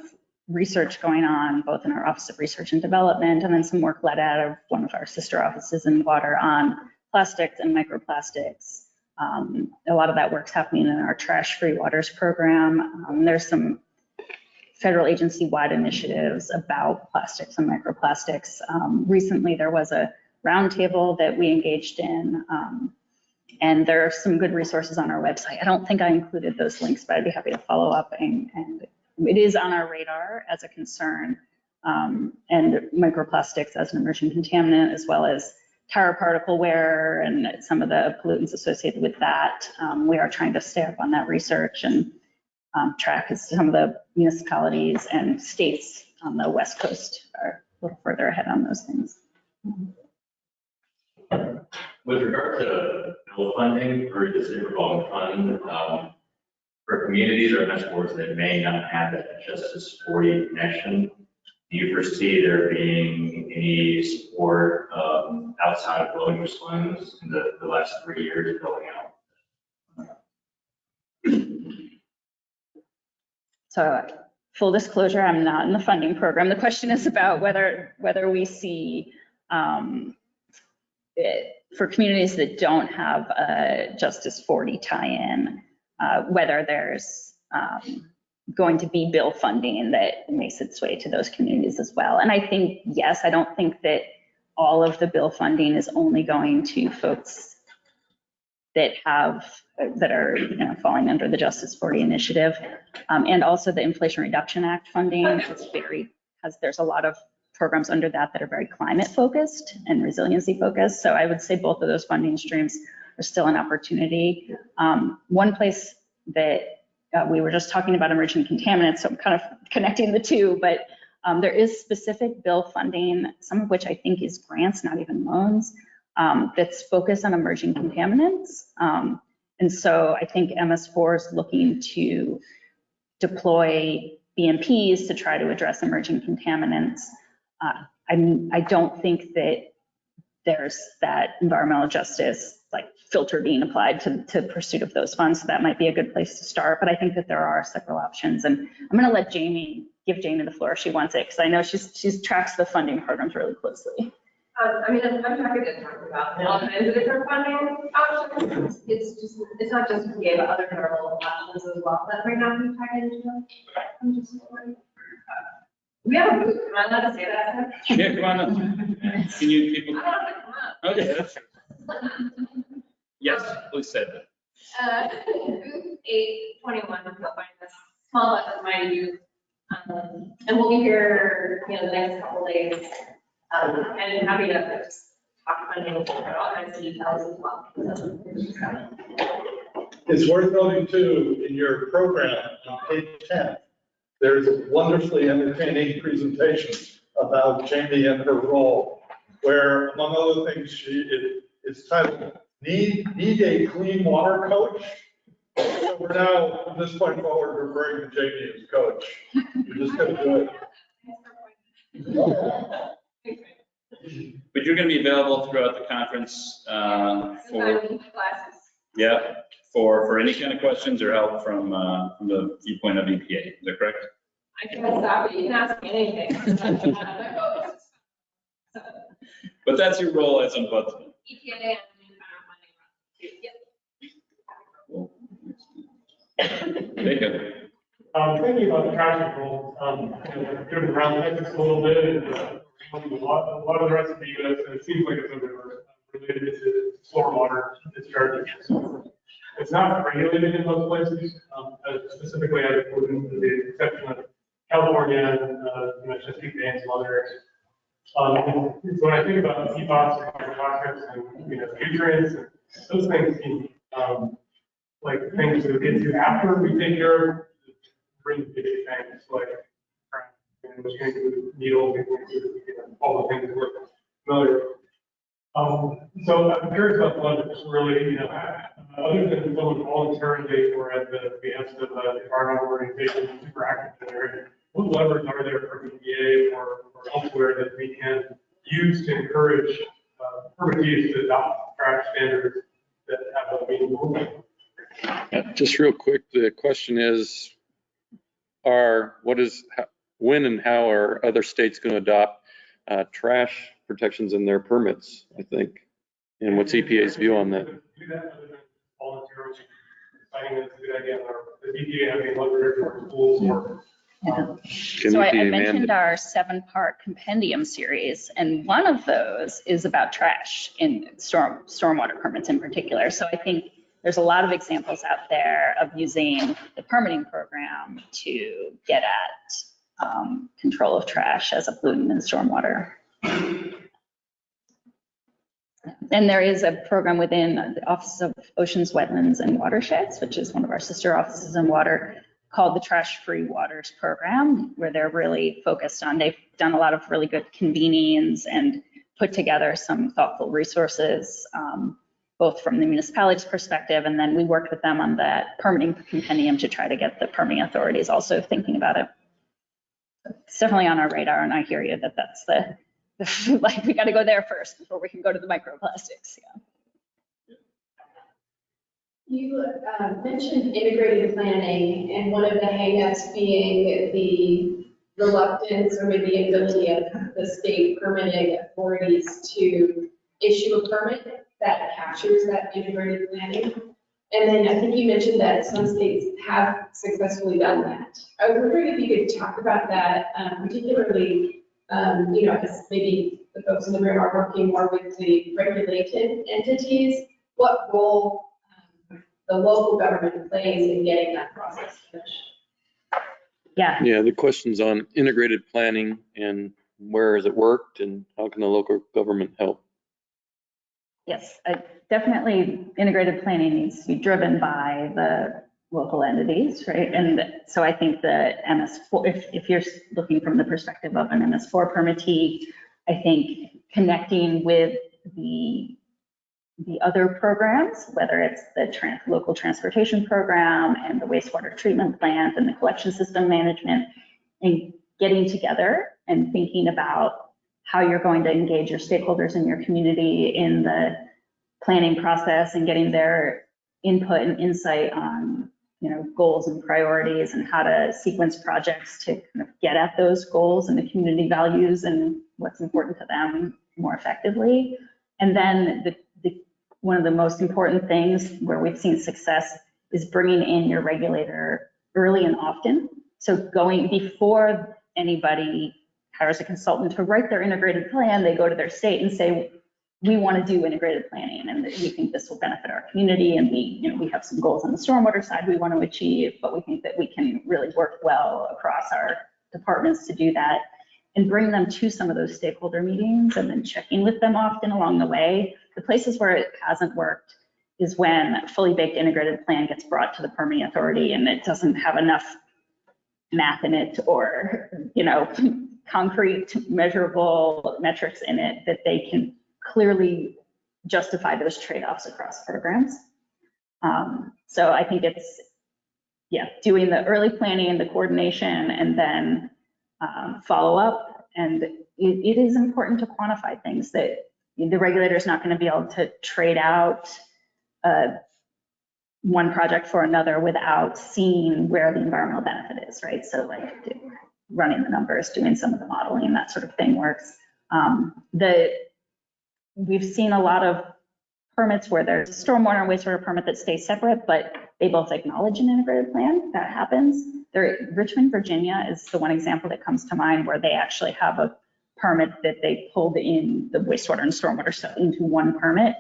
research going on, both in our Office of Research and Development, and then some work led out of one of our sister offices in water on plastics and microplastics A lot of that work's happening in our trash-free waters program. There's some federal agency-wide initiatives about plastics and microplastics. Recently, there was a roundtable that we engaged in, and there are some good resources on our website. I don't think I included those links, but I'd be happy to follow up. And it is on our radar as a concern, and microplastics as an emerging contaminant, as well as tire particle wear and some of the pollutants associated with that. We are trying to stay up on that research and track as some of the municipalities and states on the West Coast are a little further ahead on those things.
With regard to bill funding or this revolving fund, for communities or MS boards that may not have that Justice 40 connection, do you foresee there being any support outside of Williams funds in the last 3 years building out?
So full disclosure, I'm not in the funding program. The question is about whether we see for communities that don't have a Justice 40 tie-in, whether there's going to be bill funding that makes its way to those communities as well. And I think, yes, I don't think that all of the bill funding is only going to folks that are falling under the Justice 40 initiative. And also the Inflation Reduction Act funding there's a lot of programs under that are very climate focused and resiliency focused. So I would say both of those funding streams are still an opportunity. One place that we were just talking about emerging contaminants, so I'm kind of connecting the two, but there is specific bill funding, some of which I think is grants, not even loans, that's focused on emerging contaminants. And so I think MS4 is looking to deploy BMPs to try to address emerging contaminants. I don't think that there's that environmental justice like filter being applied to pursuit of those funds. So that might be a good place to start, but I think that there are several options. And I'm gonna let give Jamie the floor if she wants it, because I know she tracks the funding programs really closely.
I mean, I'm happy to talk about all kinds of different funding options. It's not just PA, but other federal options as well that might not be tied into them. I'm just wondering. We have a booth. Am I allowed to say that?
Yeah, come on up. Can you people?
I don't know, come up.
Okay, that's true. Yes, please say that.
Booth 821, you'll find this small but mighty youth. And we'll be here, the next couple of days. And happy to just talk funding about all kinds of details as well.
It's worth noting too, in your program on page 10, there's a wonderfully entertaining presentation about Jamie and her role, where among other things, it's titled Need a Clean Water Coach? So we're now, from this point forward, referring to Jamie as coach. You're just gonna do it.
But you're going to be available throughout the conference for any kind of questions or help from the viewpoint of EPA. Is that correct?
I can stop you. You can ask me anything.
But that's your role as ombudsman.
EPA and
Jacob.
Thinking about the trash control, driven around Texas a little bit, and a lot of the rest of the U.S., and it seems like it's everywhere, related to stormwater discharges. It's not regulated in most places, specifically I would, with the exception of California and Chesapeake Bay and some other areas. And so when I think about PFAS and microplastics and nutrients, and those things seem like things to get to after we take care of really big things like needles, all the things we're familiar with. So I'm curious about one that's really, other than someone voluntarily or at the behest of the environmental organization super active in the area, what levers are there for EPA or elsewhere that we can use to encourage permittees to adopt trash standards that have a meaningful impact?
Just real quick, the question is, when and how are other states going to adopt trash protections in their permits, I think? And what's EPA's view on that?
Do that other than voluntarily deciding that it's a good idea, or the EPA having looked at our schools or.
So I mentioned our 7-part compendium series, and one of those is about trash in stormwater permits in particular. So I think there's a lot of examples out there of using the permitting program to get at control of trash as a pollutant in stormwater. And there is a program within the Office of Oceans, Wetlands, and Watersheds, which is one of our sister offices in water, called the Trash Free Waters Program, where they're really focused on, they've done a lot of really good convenings and put together some thoughtful resources, both from the municipality's perspective, and then we worked with them on that permitting compendium to try to get the permitting authorities also thinking about it. It's definitely on our radar, and I hear you that that's the like, we got to go there first before we can go to the microplastics. Yeah.
You mentioned integrated planning, and one of the hangups being the reluctance or maybe inability of the state permitting authorities to issue a permit that captures that integrated planning. And then I think you mentioned that some states have successfully done that. I was wondering if you could talk about that, particularly, because maybe the folks in the room are working more with the regulated entities, what role the local government plays in getting that process finished.
Yeah,
the question's on integrated planning and where has it worked and how can the local government help?
yes, definitely integrated planning needs to be driven by the local entities, right? And so I think the MS4, if you're looking from the perspective of an MS4 permittee, I think connecting with the other programs, whether it's the local transportation program and the wastewater treatment plant and the collection system management, and getting together and thinking about how you're going to engage your stakeholders in your community in the planning process and getting their input and insight on, goals and priorities and how to sequence projects to kind of get at those goals and the community values and what's important to them more effectively. And then one of the most important things where we've seen success is bringing in your regulator early and often. So going before anybody hires a consultant to write their integrated plan, they go to their state and say, we want to do integrated planning and we think this will benefit our community, and we have some goals on the stormwater side we want to achieve, but we think that we can really work well across our departments to do that, and bring them to some of those stakeholder meetings and then checking with them often along the way. The places where it hasn't worked is when a fully baked integrated plan gets brought to the permitting authority and it doesn't have enough math in it or, concrete measurable metrics in it that they can clearly justify those trade-offs across programs. So I think it's, doing the early planning and the coordination and then follow up. And it is important to quantify things that the regulator is not going to be able to trade out one project for another without seeing where the environmental benefit is, right? So like running the numbers, doing some of the modeling, that sort of thing works. We've seen a lot of permits where there's a stormwater and wastewater permit that stay separate, but they both acknowledge an integrated plan. That happens. Richmond, Virginia is the one example that comes to mind where they actually have a permit that they pulled in the wastewater and stormwater stuff into one permit.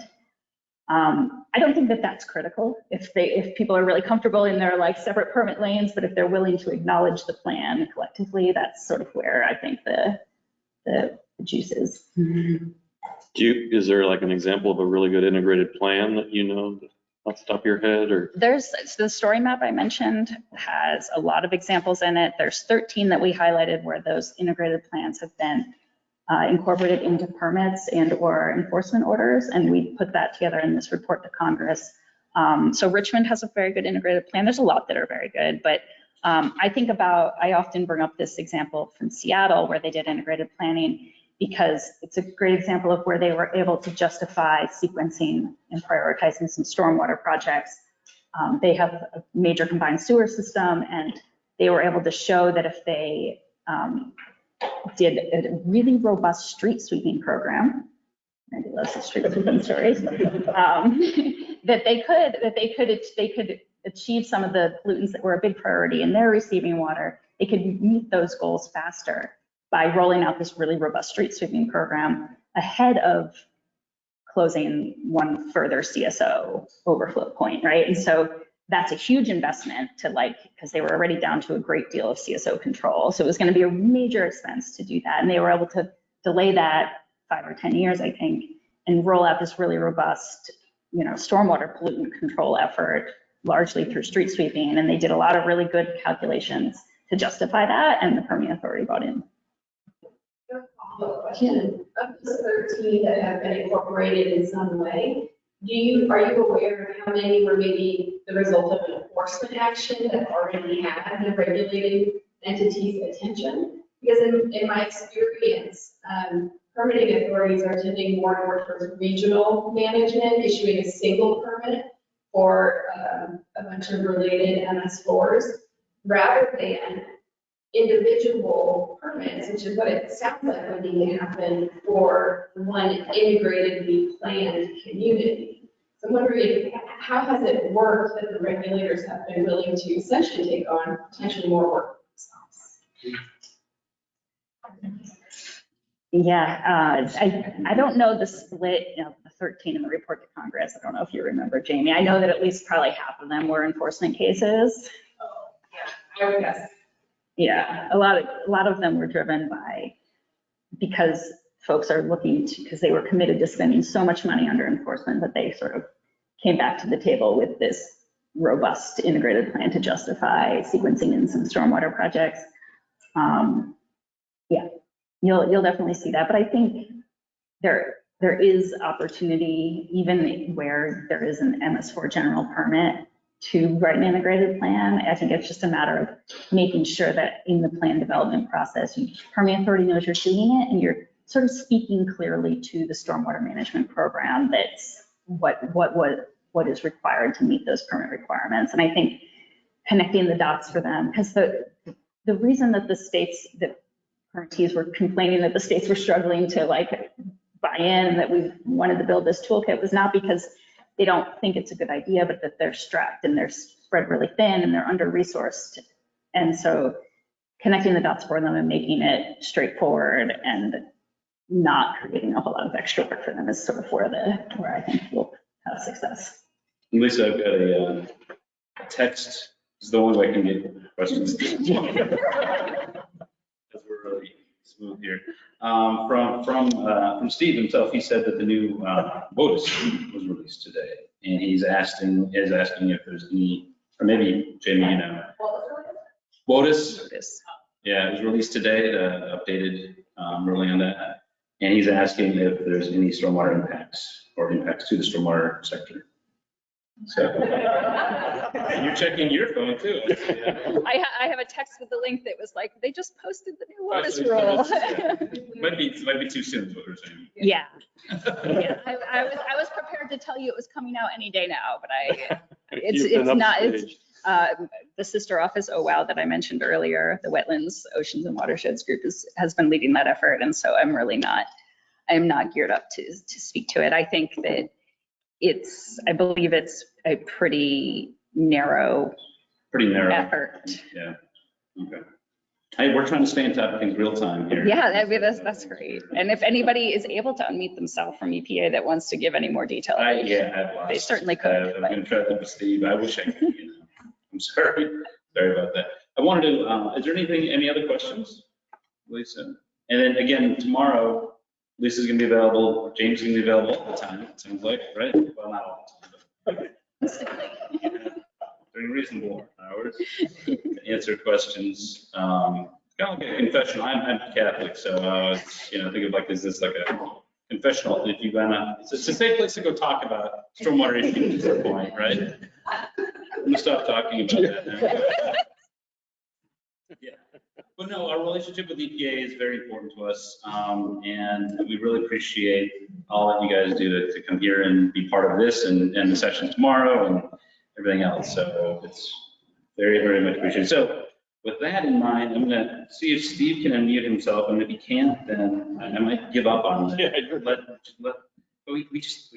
I don't think that that's critical if people are really comfortable in their like separate permit lanes, but if they're willing to acknowledge the plan collectively, that's sort of where I think the juice is.
Is there like an example of a really good integrated plan that off the top of your head, or?
There's the story map I mentioned has a lot of examples in it. There's 13 that we highlighted where those integrated plans have been incorporated into permits and or enforcement orders, and we put that together in this report to Congress. So Richmond has a very good integrated plan. There's a lot that are very good, but I often bring up this example from Seattle where they did integrated planning because it's a great example of where they were able to justify sequencing and prioritizing some stormwater projects. They have a major combined sewer system, and they were able to show that if they did a really robust street sweeping program, Randy loves the street sweeping stories, that they could achieve some of the pollutants that were a big priority in their receiving water. They could meet those goals faster by rolling out this really robust street sweeping program ahead of closing one further CSO overflow point, right? And so that's a huge investment to because they were already down to a great deal of CSO control. So it was going to be a major expense to do that. And they were able to delay that 5 or 10 years, I think, and roll out this really robust, stormwater pollutant control effort, largely through street sweeping. And they did a lot of really good calculations to justify that, and the permitting authority bought in.
Follow-up question. Of the 13 that have been incorporated in some way, are you aware of how many were maybe the result of an enforcement action that already had the regulated entity's attention? Because in my experience, permitting authorities are tending more and more towards regional management, issuing a single permit for a bunch of related MS4s, rather than individual permits, which is what it sounds like would need to happen for one integratedly planned community. So I'm wondering, how has it worked that the regulators have been willing to essentially take on potentially more work themselves?
Yeah, I don't know the split of the 13 in the report to Congress. I don't know if you remember, Jamie. I know that at least probably half of them were enforcement cases.
Oh, yeah, I would guess.
Yeah, a lot of them were driven because folks are looking to, because they were committed to spending so much money under enforcement that they sort of came back to the table with this robust integrated plan to justify sequencing in some stormwater projects. Yeah, you'll definitely see that, but I think there is opportunity even where there is an MS4 general permit to write an integrated plan. I think it's just a matter of making sure that in the plan development process, permitting authority knows you're doing it and you're sort of speaking clearly to the stormwater management program that's what is required to meet those permit requirements. And I think connecting the dots for them, because the reason that that permittees were complaining that the states were struggling to buy in and that we wanted to build this toolkit was not because they don't think it's a good idea, but that they're strapped and they're spread really thin and they're under-resourced. And so connecting the dots for them and making it straightforward and not creating a whole lot of extra work for them is sort of where I think we'll have success.
Lisa, I've got a text. It's the only way I can get questions. Because we're really smooth here. From Steve himself, he said that the new WOTUS was released today, and he's asking if there's any, or maybe Jamie, WOTUS. Yeah, it was released today, updated early on that, and he's asking if there's any stormwater impacts or impacts to the stormwater sector. So you're checking your phone too.
I have a text with the link that was like, they just posted the new WOTUS rule.
Yeah. Might be too soon is what we're saying.
Yeah. Yeah. I was prepared to tell you it was coming out any day now, but it's not. The sister office, Oh Wow, that I mentioned earlier, the Wetlands, Oceans and Watersheds group has been leading that effort, and so I'm not geared up to speak to it. I think that I believe it's a pretty narrow effort.
Yeah. Okay. Hey, we're trying to stay on top of things real time here.
Yeah, that's great. And if anybody is able to unmute themselves from EPA that wants to give any more detail, they certainly could.
I'm going to try to with Steve. I wish I could. I'm sorry about that. I wanted to, is there any other questions, Lisa? And then again, tomorrow, Lisa's going to be available, James is going to be available all the time, it sounds like, right? Well, not all the time, but during reasonable hours to answer questions. Kind of like a confessional. I'm Catholic, so think of is this like a confessional? If you it's a safe place to go talk about stormwater issues at some point, right? I'm gonna stop talking about that now. Yeah. But no, our relationship with EPA is very important to us, and we really appreciate all that you guys do to come here and be part of this and the session tomorrow and everything else. So it's very, very much appreciated. So with that in mind, I'm going to see if Steve can unmute himself, and if he can't, then I might give up on it. but we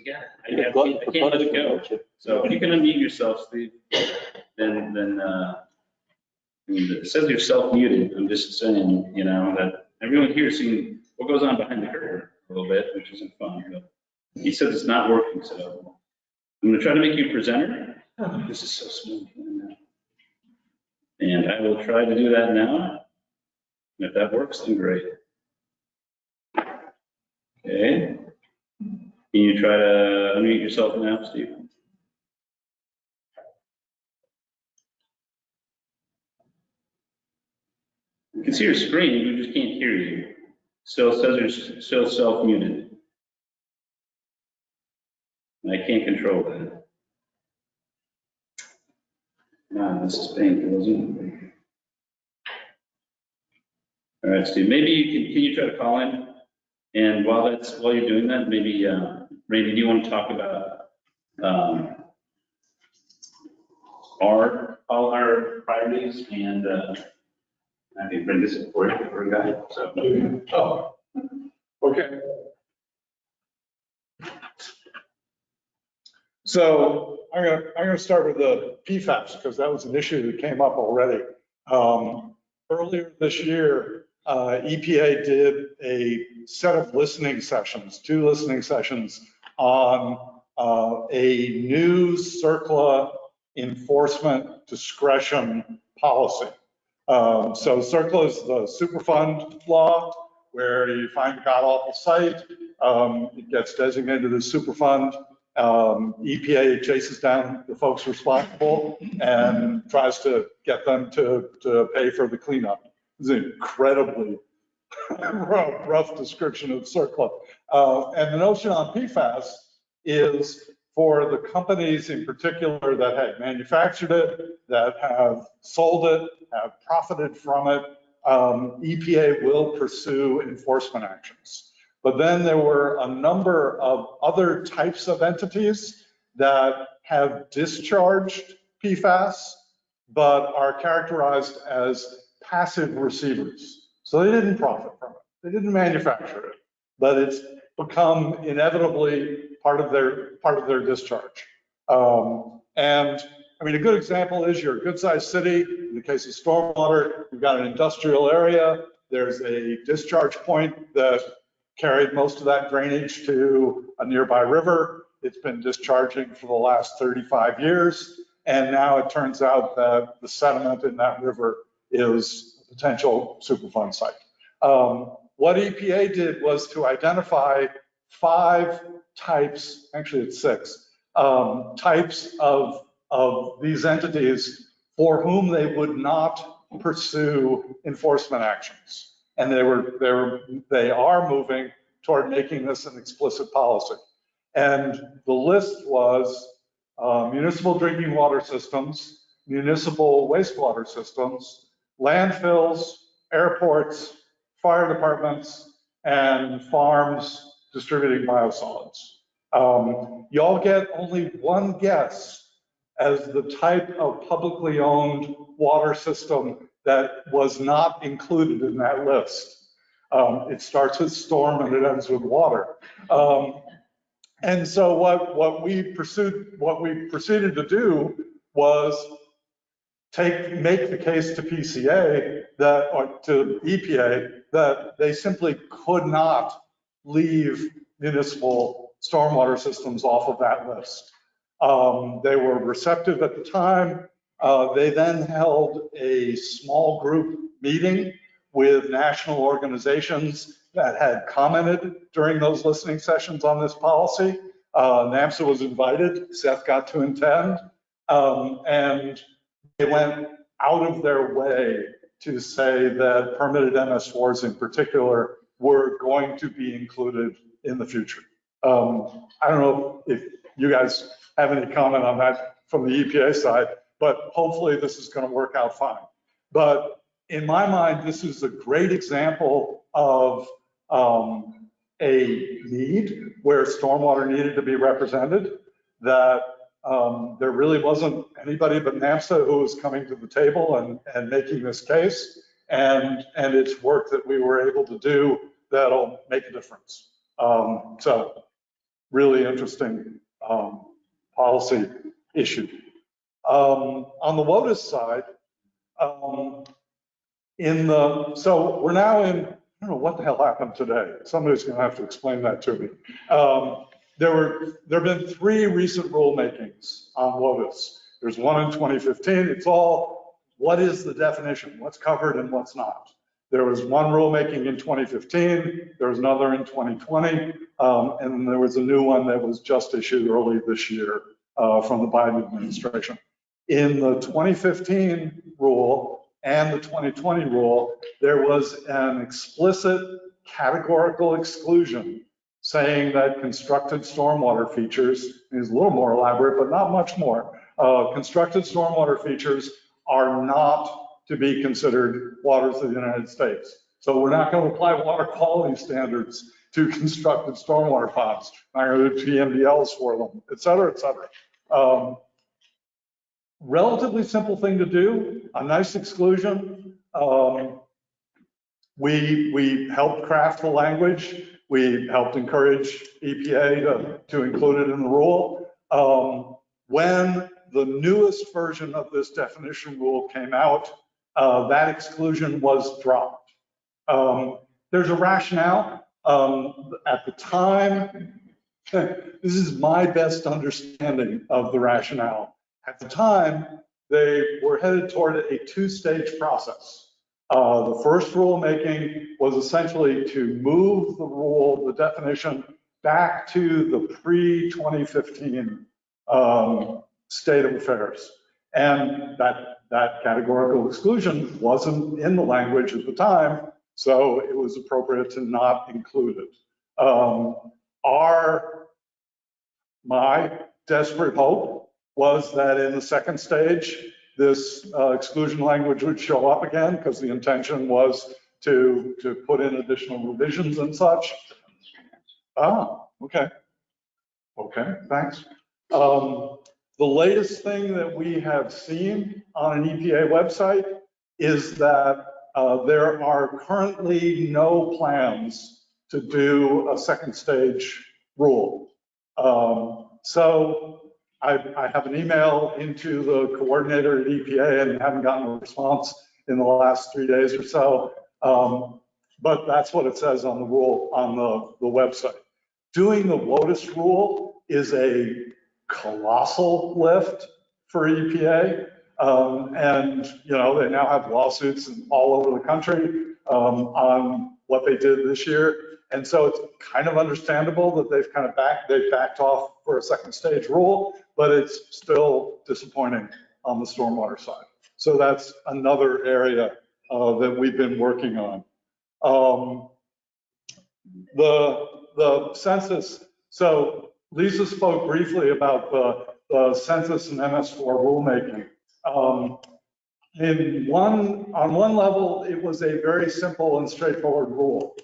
got it. I can't let it go. So if you can unmute yourself, Steve, then, I mean, it says you're self-muted. I'm just saying, you know, that everyone here is seeing what goes on behind the curtain a little bit, which isn't fun. But he says it's not working, so I'm gonna try to make you a presenter. This is so smooth. And I will try to do that now. And if that works, then great. Okay. Can you try to unmute yourself now, Steve? You can see your screen, we just can't hear you. Still says you're still self-muted. And I can't control that. Wow, this is painful, isn't it? All right, Steve, maybe can you try to call in? And while you're doing that, maybe, Randy, do you want to talk about all our priorities and I can bring this up for you for a guy. So.
Oh, okay. So I'm gonna start with the PFAS because that was an issue that came up already. Earlier this year, EPA did a set of listening sessions, 2 listening sessions on a new CERCLA enforcement discretion policy. So CERCLA is the Superfund law where you find a god-awful site, it gets designated as Superfund. EPA chases down the folks responsible and tries to get them to pay for the cleanup. It's an incredibly rough description of CERCLA. And the notion on PFAS is for the companies in particular that have manufactured it, that have sold it, have profited from it, EPA will pursue enforcement actions. But then there were a number of other types of entities that have discharged PFAS, but are characterized as passive receivers. So they didn't profit from it. They didn't manufacture it, but it's become inevitably part of their discharge. And I mean, a good example is you're a good-sized city. In the case of stormwater, you've got an industrial area. There's a discharge point that carried most of that drainage to a nearby river. It's been discharging for the last 35 years. And now it turns out that the sediment in that river is a potential Superfund site. What EPA did was to identify 5 types, actually it's 6, types of these entities for whom they would not pursue enforcement actions. And they are moving toward making this an explicit policy. And the list was municipal drinking water systems, municipal wastewater systems, landfills, airports, fire departments, and farms distributing biosolids. Y'all get only one guess as the type of publicly owned water system that was not included in that list. It starts with storm and it ends with water. And so what we proceeded to do was make the case to PCA or to EPA that they simply could not leave municipal stormwater systems off of that list. They were receptive at the time. They then held a small group meeting with national organizations that had commented during those listening sessions on this policy. NMSA was invited, Seth got to attend, and they went out of their way to say that permitted MS4s in particular were going to be included in the future. I don't know if you guys have any comment on that from the EPA side, but hopefully this is going to work out fine. But in my mind, this is a great example of a need where stormwater needed to be represented, that there really wasn't anybody but NMSA who was coming to the table and making this case, and it's work that we were able to do that'll make a difference. So really interesting policy issue. On the WOTUS side, so we're now in, I don't know what the hell happened today. Somebody's going to have to explain that to me. There have been 3 recent rulemakings on WOTUS. There's one in 2015. It's all, what is the definition? What's covered and what's not? There was one rulemaking in 2015. There was another in 2020. And then there was a new one that was just issued early this year from the Biden administration. In the 2015 rule and the 2020 rule, there was an explicit categorical exclusion saying that constructed stormwater features, is a little more elaborate, but not much more. Constructed stormwater features are not to be considered waters of the United States. So we're not going to apply water quality standards to constructed stormwater ponds. We're not going to do TMDLs for them, et cetera, et cetera. Relatively simple thing to do, a nice exclusion. We helped craft the language. We helped encourage EPA to include it in the rule. When the newest version of this definition rule came out, that exclusion was dropped. There's a rationale. At the time, this is my best understanding of the rationale. At the time, they were headed toward a 2-stage process. The first rulemaking was essentially to move the rule, the definition, back to the pre-2015 state of affairs. And that categorical exclusion wasn't in the language at the time, so it was appropriate to not include it. My desperate hope was that in the second stage, this exclusion language would show up again, because the intention was to put in additional revisions and such. Ah, okay. Okay, thanks. The latest thing that we have seen on an EPA website is that there are currently no plans to do a second stage rule. So I have an email into the coordinator at EPA and haven't gotten a response in the last 3 days or so. But that's what it says on the rule on the website. Doing the WOTUS rule is a colossal lift for EPA. And, you know, they now have lawsuits all over the country on what they did this year. And so it's kind of understandable that they've backed off for a second stage rule, but it's still disappointing on the stormwater side. So that's another area that we've been working on. The census, so Lisa spoke briefly about the census and MS4 rulemaking. On one level, it was a very simple and straightforward rule.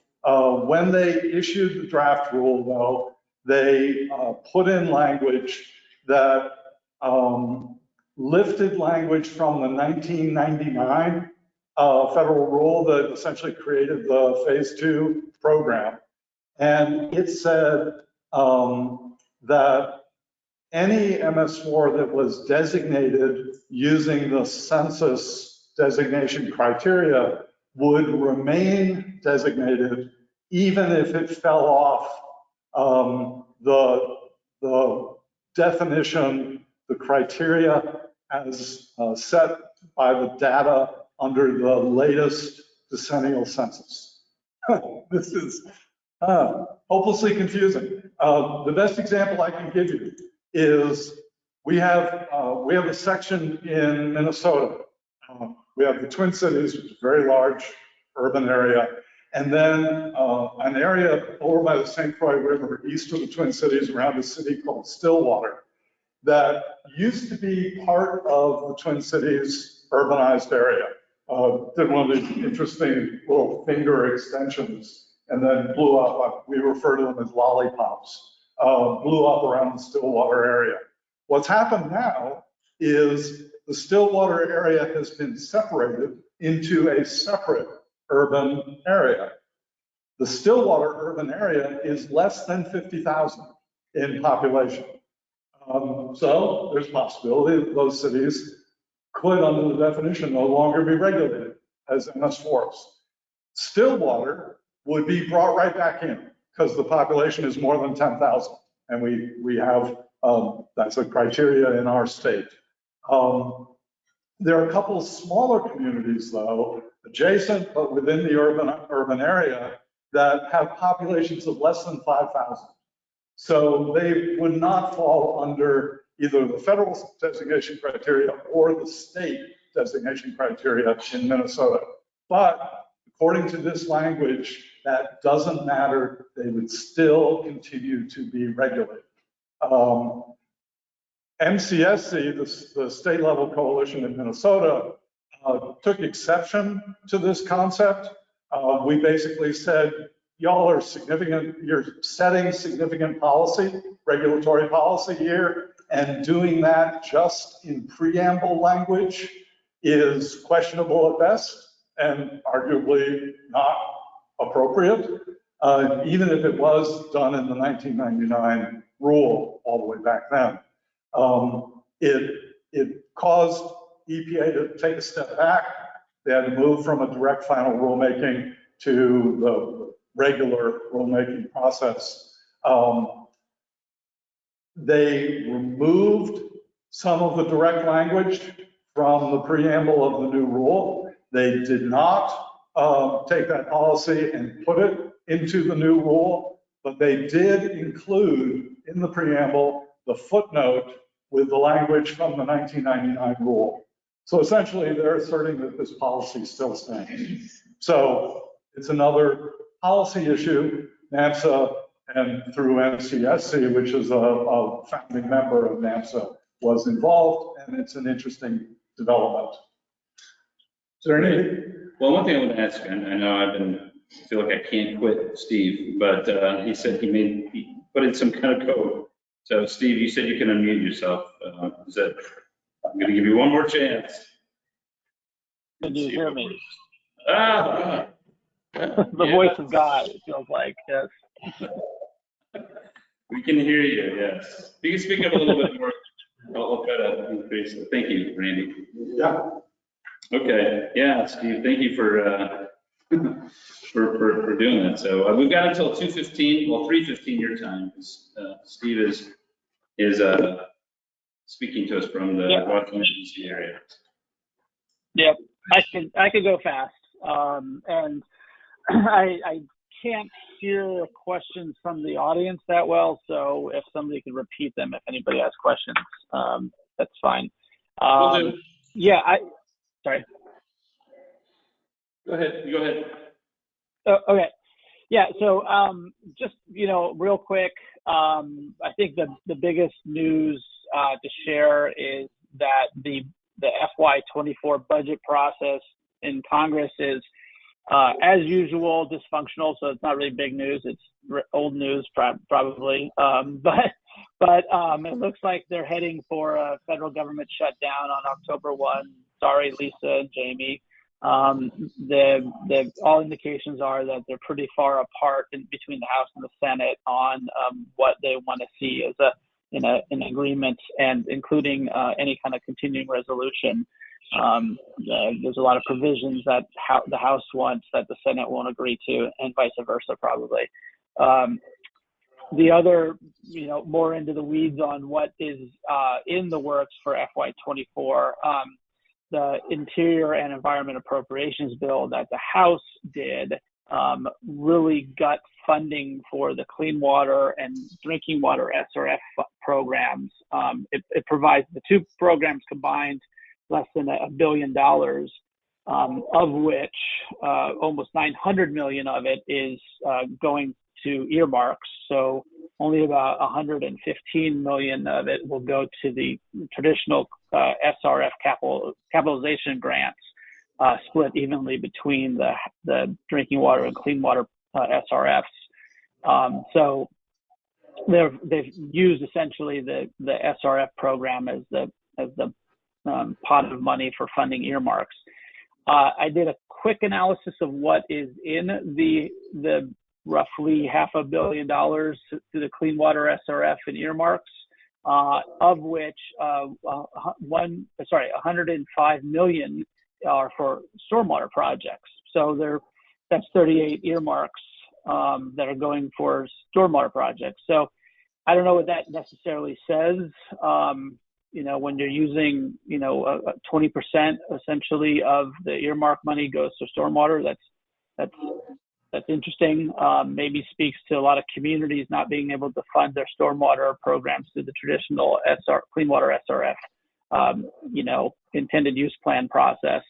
When they issued the draft rule, though, they put in language that lifted language from the 1999 federal rule that essentially created the phase 2 program. And it said that any MS4 that was designated using the census designation criteria would remain designated even if it fell off the definition, the criteria as set by the data under the latest decennial census. This is hopelessly confusing. The best example I can give you is we have a section in Minnesota. We have the Twin Cities, which is a very large urban area, and then an area over by the St. Croix River, east of the Twin Cities, around a city called Stillwater, that used to be part of the Twin Cities urbanized area. Did one of these interesting little finger extensions and then blew up. We refer to them as lollipops. Blew up around the Stillwater area. What's happened now is the Stillwater area has been separated into a separate urban area. The Stillwater urban area is less than 50,000. in population. So there's a possibility that those cities could, under the definition, no longer be regulated as MS4s. Stillwater would be brought right back in because the population is more than 10,000. And we have, that's a criteria in our state. There are a couple of smaller communities though, adjacent but within the urban area that have populations of less than 5,000. So they would not fall under either the federal designation criteria or the state designation criteria in Minnesota. But according to this language, that doesn't matter. They would still continue to be regulated. MCSC, the state level coalition in Minnesota, took exception to this concept. We basically said, y'all are significant, you're setting significant policy, regulatory policy here, and doing that just in preamble language is questionable at best and arguably not appropriate, even if it was done in the 1999 rule all the way back then. It caused EPA to take a step back. They had to move from a direct final rulemaking to the regular rulemaking process. They removed some of the direct language from the preamble of the new rule. They did not take that policy and put it into the new rule, but they did include in the preamble the footnote with the language from the 1999 rule. So essentially, they're asserting that this policy still stands. So it's another policy issue. NMSA and through NCSC, which is a founding member of NMSA, was involved, and it's an interesting development. Is there any?
Well, one thing I want to ask, and I know I feel like I can't quit Steve, but he said he put in some kind of code. So Steve, you said you can unmute yourself. I'm going to give you one more chance.
Can you hear me?
Ah.
The voice of God, it feels like, yes.
We can hear you, yes. You can speak up a little bit more. I'll try to increase it. Thank you, Randy.
Yeah.
Okay, yeah, Steve, thank you for doing that. So we've got until 2:15, well, 3:15 your time. Steve is speaking to us from the Washington DC area.
Yep, I could go fast. And I can't hear questions from the audience that well, so if somebody could repeat them, if anybody has questions, that's fine.
Will do.
Yeah, sorry.
Go ahead.
Okay. Yeah, so just, real quick, I think the biggest news to share is that the FY24 budget process in Congress is, as usual, dysfunctional. So it's not really big news. It's old news, probably. But it looks like they're heading for a federal government shutdown on October 1. Sorry, Lisa and Jamie. All indications are that they're pretty far apart between the House and the Senate on what they want to see as an agreement, and including any kind of continuing resolution. There's a lot of provisions that the House wants that the Senate won't agree to, and vice versa, probably. The other, more into the weeds on what is in the works for FY24, the Interior and Environment Appropriations Bill that the House did really got funding for the clean water and drinking water SRF programs. It provides the two programs combined less than $1 billion, of which almost $900 million of it is going to earmarks. So only about $115 million of it will go to the traditional SRF capitalization grants, split evenly between the drinking water and clean water SRFs. So they've used essentially the SRF program as the pot of money for funding earmarks. I did a quick analysis of what is in the roughly $500 million to the Clean Water SRF and earmarks, of which 105 million are for stormwater projects. So that's 38 earmarks that are going for stormwater projects. So I don't know what that necessarily says. When you're using, 20% essentially of the earmark money goes to stormwater, that's interesting. Maybe speaks to a lot of communities not being able to fund their stormwater programs through the traditional Clean Water SRF, intended use plan process.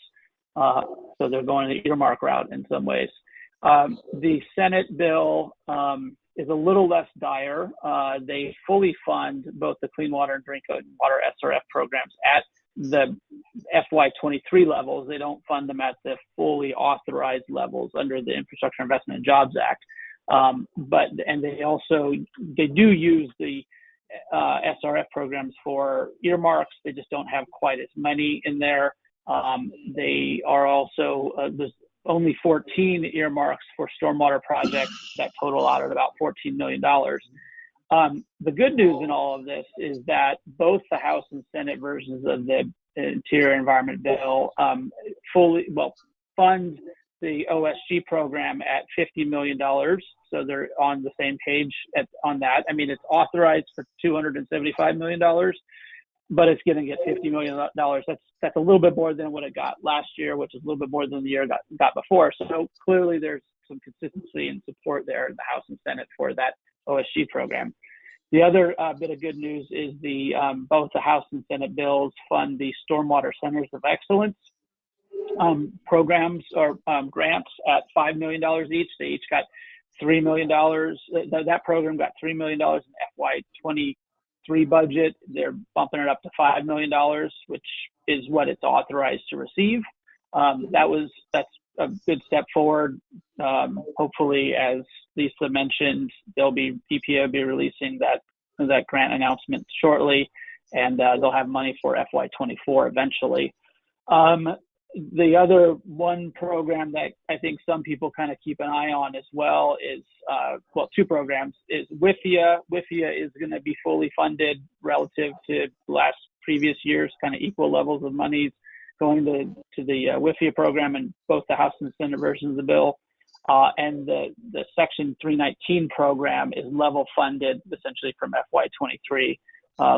So they're going the earmark route in some ways. The Senate bill is a little less dire. They fully fund both the Clean Water and Drinking Water SRF programs at the FY23 levels. They don't fund them at the fully authorized levels under the Infrastructure Investment and Jobs Act. They do use the SRF programs for earmarks. They just don't have quite as many in there. They are also, there's only 14 earmarks for stormwater projects that total out at about $14 million. The good news in all of this is that both the House and Senate versions of the Interior Environment Bill fund the OSG program at $50 million. So they're on the same page on that. I mean, it's authorized for $275 million, but it's going to get $50 million. That's a little bit more than what it got last year, which is a little bit more than the year got before. So clearly there's some consistency and support there in the House and Senate for that OSG program. The other bit of good news is both the House and Senate bills fund the Stormwater Centers of Excellence programs or grants at $5 million each. They each got $3 million. That program got $3 million in FY23 budget. They're bumping it up to $5 million, which is what it's authorized to receive. That's a good step forward. Hopefully, as Lisa mentioned, EPA will be releasing that grant announcement shortly, and they'll have money for FY24 eventually. The other one program that I think some people kind of keep an eye on as well is, two programs, is WIFIA. WIFIA is going to be fully funded relative to previous years, kind of equal levels of monies going to the WIFIA program in both the House and Senate versions of the bill. And the Section 319 program is level funded essentially from FY23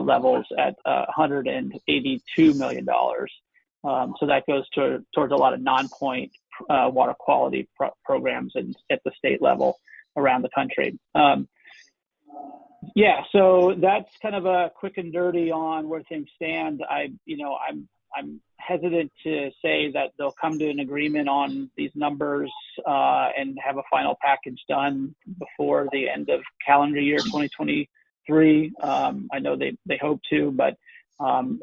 levels at $182 million. So that goes towards a lot of non-point water quality programs at the state level around the country. So that's kind of a quick and dirty on where things stand. I'm hesitant to say that they'll come to an agreement on these numbers and have a final package done before the end of calendar year 2023. I know they hope to, but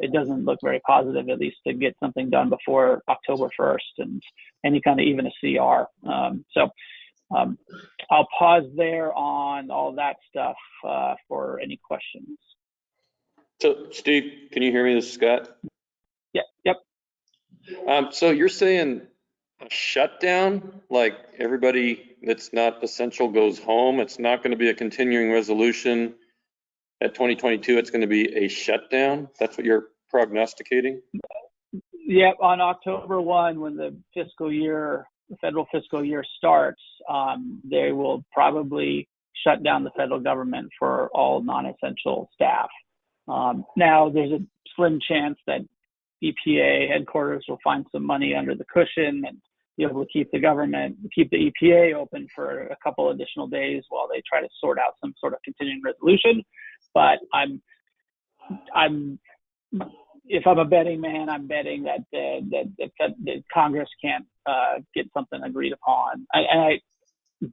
it doesn't look very positive, at least to get something done before October 1st and any kind of even a CR. I'll pause there on all that stuff for any questions.
So Steve, can you hear me? This is Scott.
Yeah. Yep.
So you're saying a shutdown, like everybody that's not essential goes home. It's not going to be a continuing resolution at 2022. It's going to be a shutdown. That's what you're prognosticating?
Yeah. On October 1, when the federal fiscal year starts, they will probably shut down the federal government for all non-essential staff. Now, there's a slim chance that EPA headquarters will find some money under the cushion and be able to keep the EPA open for a couple additional days while they try to sort out some sort of continuing resolution. But if I'm a betting man, I'm betting that Congress can't get something agreed upon.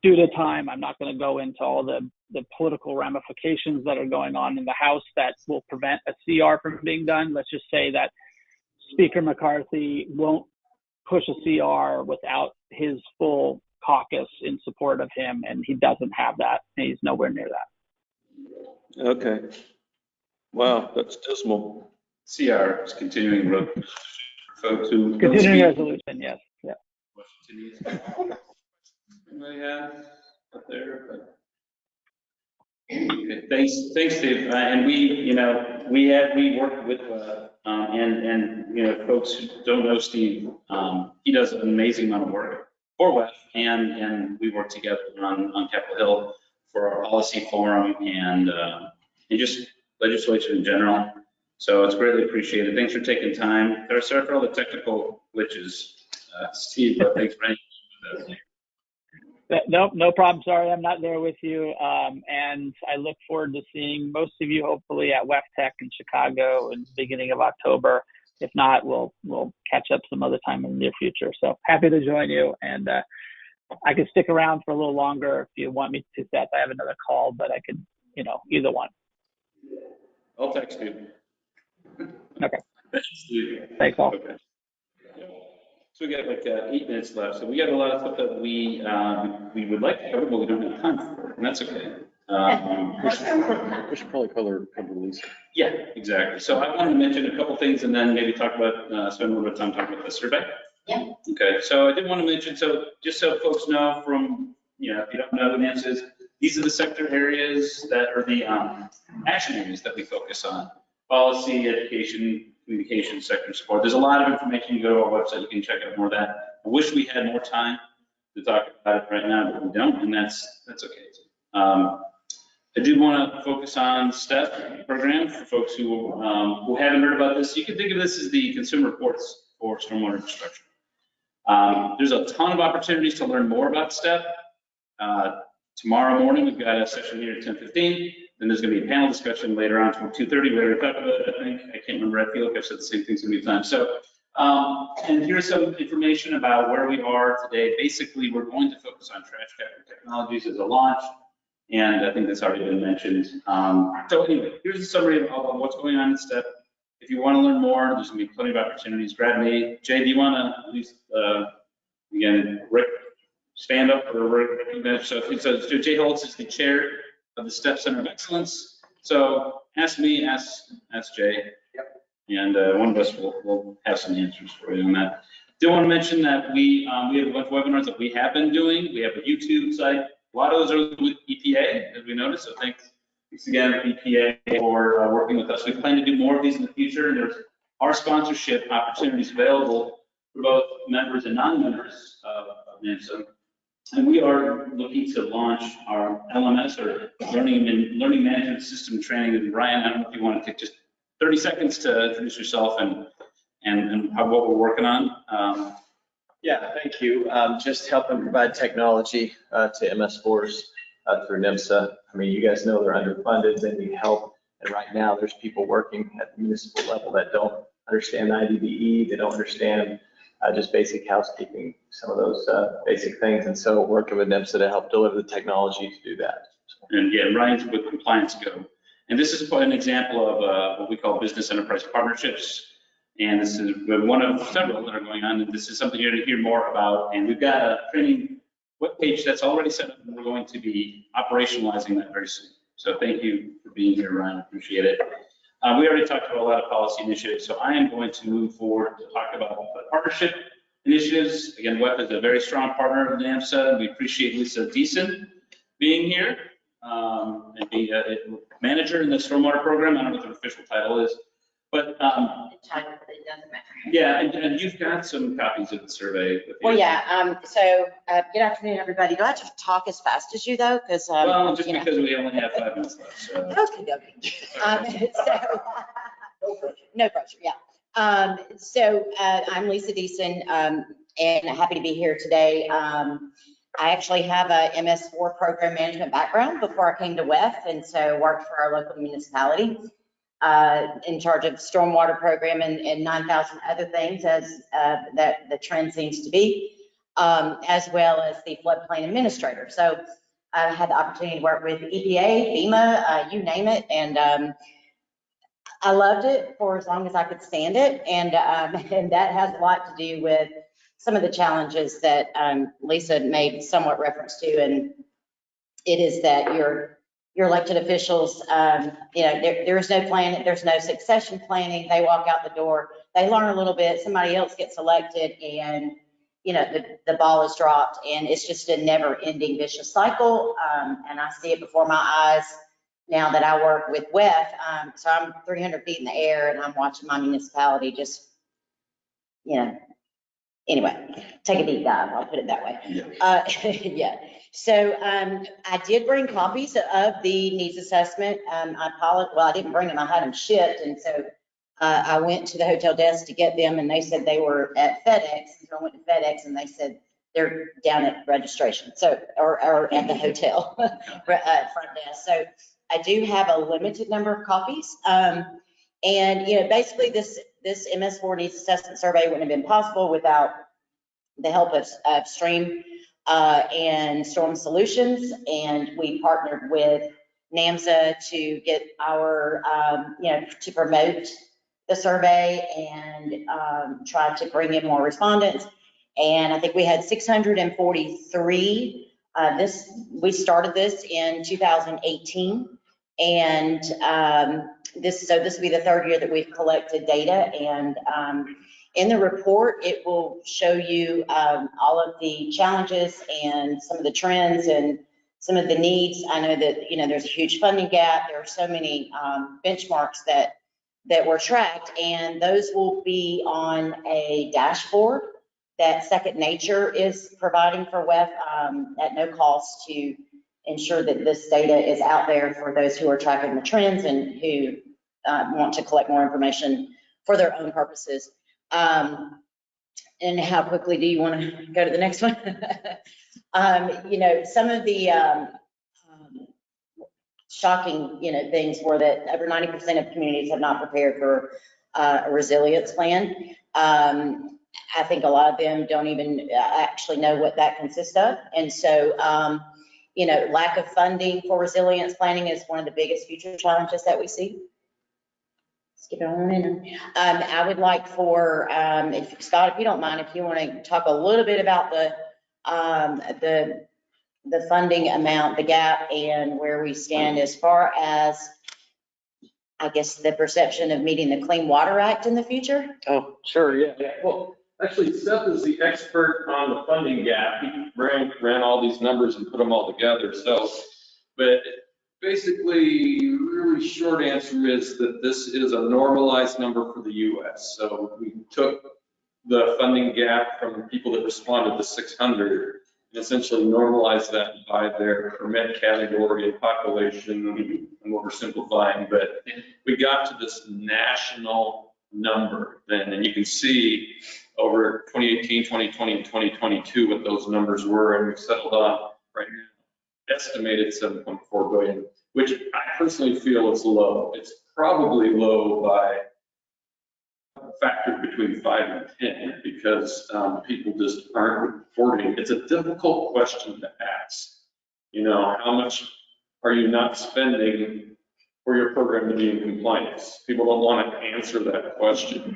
Due to time, I'm not going to go into all the political ramifications that are going on in the House that will prevent a CR from being done. Let's just say that Speaker McCarthy won't push a CR without his full caucus in support of him, and he doesn't have that. He's nowhere near that.
Okay. Wow, that's dismal.
CR is continuing resolution for folks who.
Continuing resolution, yes. Yeah.
Anybody have up there. But okay, thanks, Steve. And we worked with, folks who don't know Steve, he does an amazing amount of work for WEF, and we work together on Capitol Hill for our policy forum and just legislation in general. So it's greatly appreciated. Thanks for taking time. Sorry for all the technical glitches, Steve, but thanks for hanging with us.
No problem. Sorry, I'm not there with you. And I look forward to seeing most of you hopefully at WEF Tech in Chicago in the beginning of October. If not, we'll catch up some other time in the near future. So happy to join you, and I can stick around for a little longer if you want me to, Seth. I have another call, but I could, either one.
I'll text you.
Okay.
Thanks, Steve.
Thanks all.
Okay. So we got like 8 minutes left. So we got a lot of stuff that we would like to cover, but we don't have time for, and that's okay.
We should probably cover Lisa.
Yeah, exactly. So I wanted to mention a couple things and then maybe talk about, spend a little bit of time talking about the survey.
Yeah.
Okay, so I did want to mention, so just so folks know from, if you don't know what NMSA is, these are the sector areas that are the action areas that we focus on. Policy, education, communication, sector support. There's a lot of information. You go to our website, you can check out more of that. I wish we had more time to talk about it right now, but we don't, and that's okay. I do want to focus on STEP program for folks who haven't heard about this. You can think of this as the consumer reports for stormwater infrastructure. There's a ton of opportunities to learn more about STEP. Tomorrow morning, we've got a session here at 10:15. Then there's going to be a panel discussion later on from 2:30. We're going to talk about it, I think. I can't remember. I feel like I've said the same thing so many times. So, and here's some information about where we are today. Basically, we're going to focus on trash capture technologies as a launch. And I think that's already been mentioned. So anyway, here's a summary of what's going on in STEP. If you want to learn more, there's going to be plenty of opportunities. Grab me. Jay, do you want to at least, again, Rick, stand up or recognize? So Jay Holtz is the chair of the STEP Center of Excellence. So ask me, ask Jay. And one of us will have some answers for you on that. Do want to mention that we have a bunch of webinars that we have been doing. We have a YouTube site. A lot of those are with EPA, as we noticed, so thanks again, EPA, for working with us. We plan to do more of these in the future, and there's our sponsorship opportunities available for both members and non-members of NMSA. And we are looking to launch our LMS, or Learning Management System Training. And Ryan, I don't know if you want to take just 30 seconds to introduce yourself and what we're working on.
Yeah, thank you. Just helping provide technology to MS4s through NMSA. I mean, you guys know they're underfunded, they need help. And right now there's people working at the municipal level that don't understand IDBE, they don't understand just basic housekeeping, some of those basic things. And so working with NMSA to help deliver the technology to do that.
And yeah, Ryan's with Compliance Go. And this is an example of what we call business enterprise partnerships. And this is one of several that are going on, and this is something you're going to hear more about. And we've got a training webpage that's already set up, and we're going to be operationalizing that very soon. So thank you for being here, Ryan. Appreciate it. We already talked about a lot of policy initiatives, so I am going to move forward to talk about partnership initiatives. Again, WEF is a very strong partner of NMSA, and we appreciate Lisa Deason being here and being a manager in the stormwater program. I don't know what the official title is. But
it doesn't matter.
Yeah, and you've got some copies of the survey with you.
Well, yeah. So good afternoon, everybody. Do I have to talk as fast as you though? Because
well, just because we only have 5 minutes left. So.
Okay. No pressure. Yeah. So I'm Lisa Deason, and happy to be here today. I actually have a MS4 program management background before I came to WEF, and so worked for our local municipality. In charge of stormwater program and 9,000 other things as that the trend seems to be, as well as the floodplain administrator. So I had the opportunity to work with EPA, FEMA, you name it, and I loved it for as long as I could stand it. And that has a lot to do with some of the challenges that Lisa made somewhat reference to, and it is that your elected officials, there is no plan, there's no succession planning. They walk out the door, they learn a little bit, somebody else gets elected, and the ball is dropped, and it's just a never-ending vicious cycle. And I see it before my eyes now that I work with WEF. So I'm 300 feet in the air, and I'm watching my municipality just, anyway, take a deep dive, I'll put it that way. Yeah. So I did bring copies of the needs assessment. I didn't bring them, I had them shipped, and so I went to the hotel desk to get them, and they said they were at FedEx. So I went to FedEx, and they said they're down at registration, or at the hotel front desk. So I do have a limited number of copies. And basically this MS4 needs assessment survey wouldn't have been possible without the help of Stream and Storm Solutions. And we partnered with NMSA to get our, to promote the survey and try to bring in more respondents. And I think we had 643. We started this in 2018. And this will be the third year that we've collected data. And in the report, it will show you all of the challenges and some of the trends and some of the needs. I know that, there's a huge funding gap. There are so many benchmarks that were tracked, and those will be on a dashboard that Second Nature is providing for WEF at no cost to ensure that this data is out there for those who are tracking the trends and who want to collect more information for their own purposes. And how quickly do you want to go to the next one? Some of the shocking, things were that over 90% of communities have not prepared for a resilience plan. I think a lot of them don't even actually know what that consists of. And so, lack of funding for resilience planning is one of the biggest future challenges that we see. Let's get on in. I would like for, Scott, if you don't mind, if you want to talk a little bit about the funding amount, the gap, and where we stand as far as, I guess, the perception of meeting the Clean Water Act in the future.
Oh, sure, yeah.
Well, actually, Seth is the expert on the funding gap. He ran all these numbers and put them all together. So, but basically, really short answer is that this is a normalized number for the US. So we took the funding gap from people that responded to 600 and essentially normalized that by their permit category and population and what we're simplifying. But we got to this national number then, and you can see over 2018, 2020, and 2022 what those numbers were, and we've settled on right now estimated 7.4 billion, which I personally feel is low. It's probably low by a factor between 5 and 10 because people just aren't reporting. It's a difficult question to ask. How much are you not spending for your program to be in compliance? People don't want to answer that question.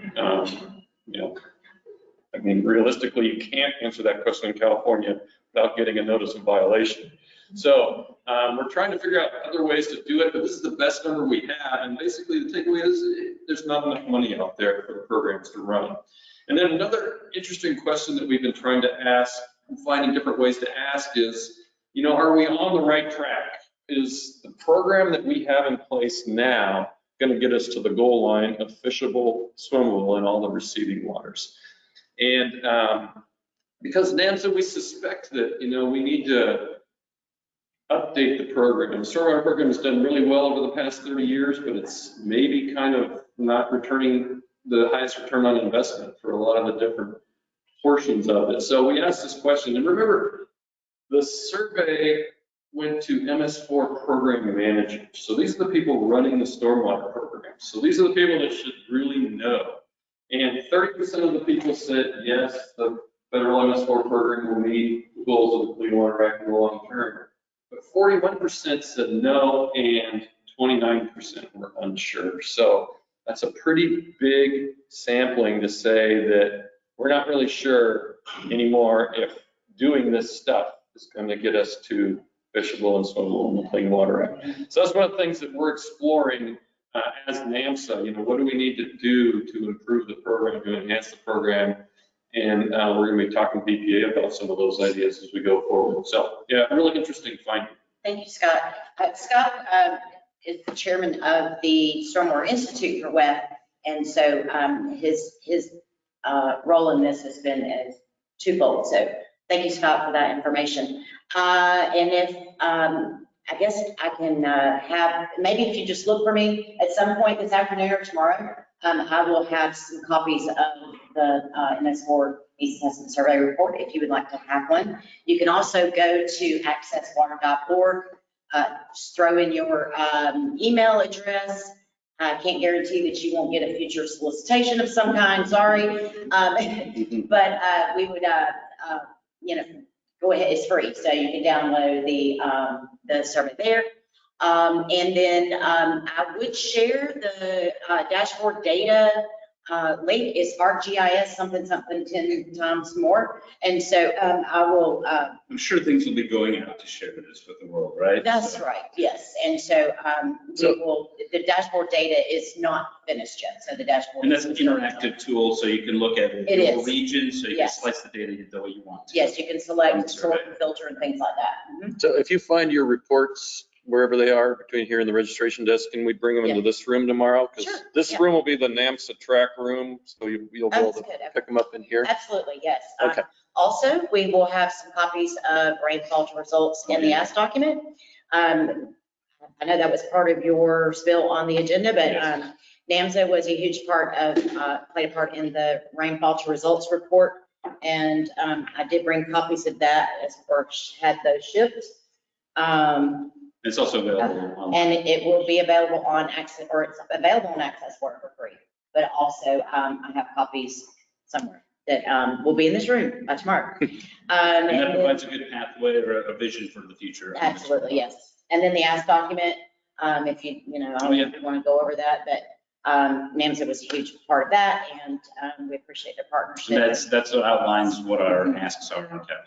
Realistically, you can't answer that question in California without getting a notice of violation. So we're trying to figure out other ways to do it, but this is the best number we have. And basically the takeaway is there's not enough money out there for the programs to run. And then another interesting question that we've been trying to ask, finding different ways to ask is, are we on the right track? Is the program that we have in place now going to get us to the goal line of fishable, swimmable in all the receiving waters? And because NMSA, we suspect that, we need to update the program. The stormwater program has done really well over the past 30 years, but it's maybe kind of not returning the highest return on investment for a lot of the different portions of it. So we asked this question, and remember, the survey went to MS4 program managers. So these are the people running the stormwater program. So these are the people that should really know. And 30% of the people said, yes, the federal MS4 program will meet the goals of the Clean Water Act in the long term. But 41% said no, and 29% were unsure. So that's a pretty big sampling to say that we're not really sure anymore if doing this stuff is going to get us to fishable and swimmable in the Clean Water Act. So that's one of the things that we're exploring as NMSA. What do we need to do to improve the program, to enhance the program? And we're going to be talking to BPA about some of those ideas as we go forward. So yeah, really interesting finding.
Thank you, Scott. Scott is the chairman of the Stormwater Institute for WEF, and so his role in this has been twofold. So thank you, Scott, for that information. And if I guess I can have, maybe if you just look for me at some point this afternoon or tomorrow, I will have some copies of the MS4 Needs Assessment Survey report if you would like to have one. You can also go to accesswater.org, just throw in your email address. I can't guarantee that you won't get a future solicitation of some kind, sorry. But we would, go ahead, it's free, so you can download the survey there. And then I would share the dashboard data link. It's ArcGIS something 10 times more. And so I will.
I'm sure things will be going out to share this with the world, right?
That's right, yes. And so the dashboard data is not finished yet, so the dashboard.
And that's an interactive tool, so you can look at your region, so you can slice the data the way you want to.
Yes, you can select, sort, and filter, and things like that.
So if you find your reports wherever they are between here and the registration desk, can we bring them into this room tomorrow? Because this room will be the NMSA track room, so you'll be able to pick them up in here.
Absolutely, yes.
Okay.
Also, we will have some copies of rainfall results in the ASK document. I know that was part of your spill on the agenda, but NMSA was a huge part of, played a part in the rainfall results report. And I did bring copies of that as first had those shipped.
It's also available online.
And it will be available on Access, or it's available on Access for free. But also, I have copies somewhere that will be in this room by tomorrow.
And that provides a good pathway or a vision for the future.
Absolutely, yes. And then the ASK document, if you I don't want to go over that, but NMSA was a huge part of that, and we appreciate their partnership.
And that's what outlines what our asks are on capital.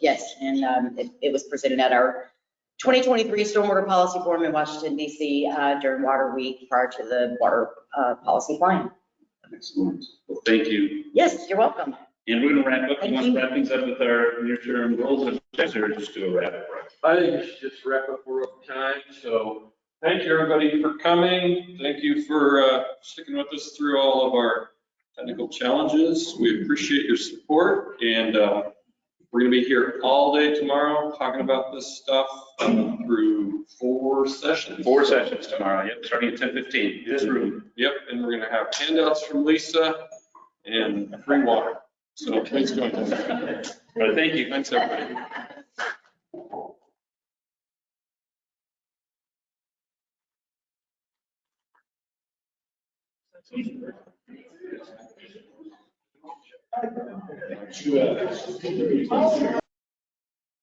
Yes, and it was presented at our 2023 Stormwater Policy Forum in Washington, D.C. During Water Week prior to the water policy plan.
Excellent. Well, thank you.
Yes, you're welcome.
And we're going to wrap up. You want to wrap things up with our near-term goals, or just do a wrap-up?
I think we should just wrap up. We're up time. So thank you, everybody, for coming. Thank you for sticking with us through all of our technical challenges. We appreciate your support, and we're going to be here all day tomorrow talking about this stuff through 4 sessions.
4 sessions tomorrow, yep, starting at 10:15. This room.
Yep, and we're going to have handouts from Lisa and free water. So please join us.
All right, thank you.
Thanks, everybody.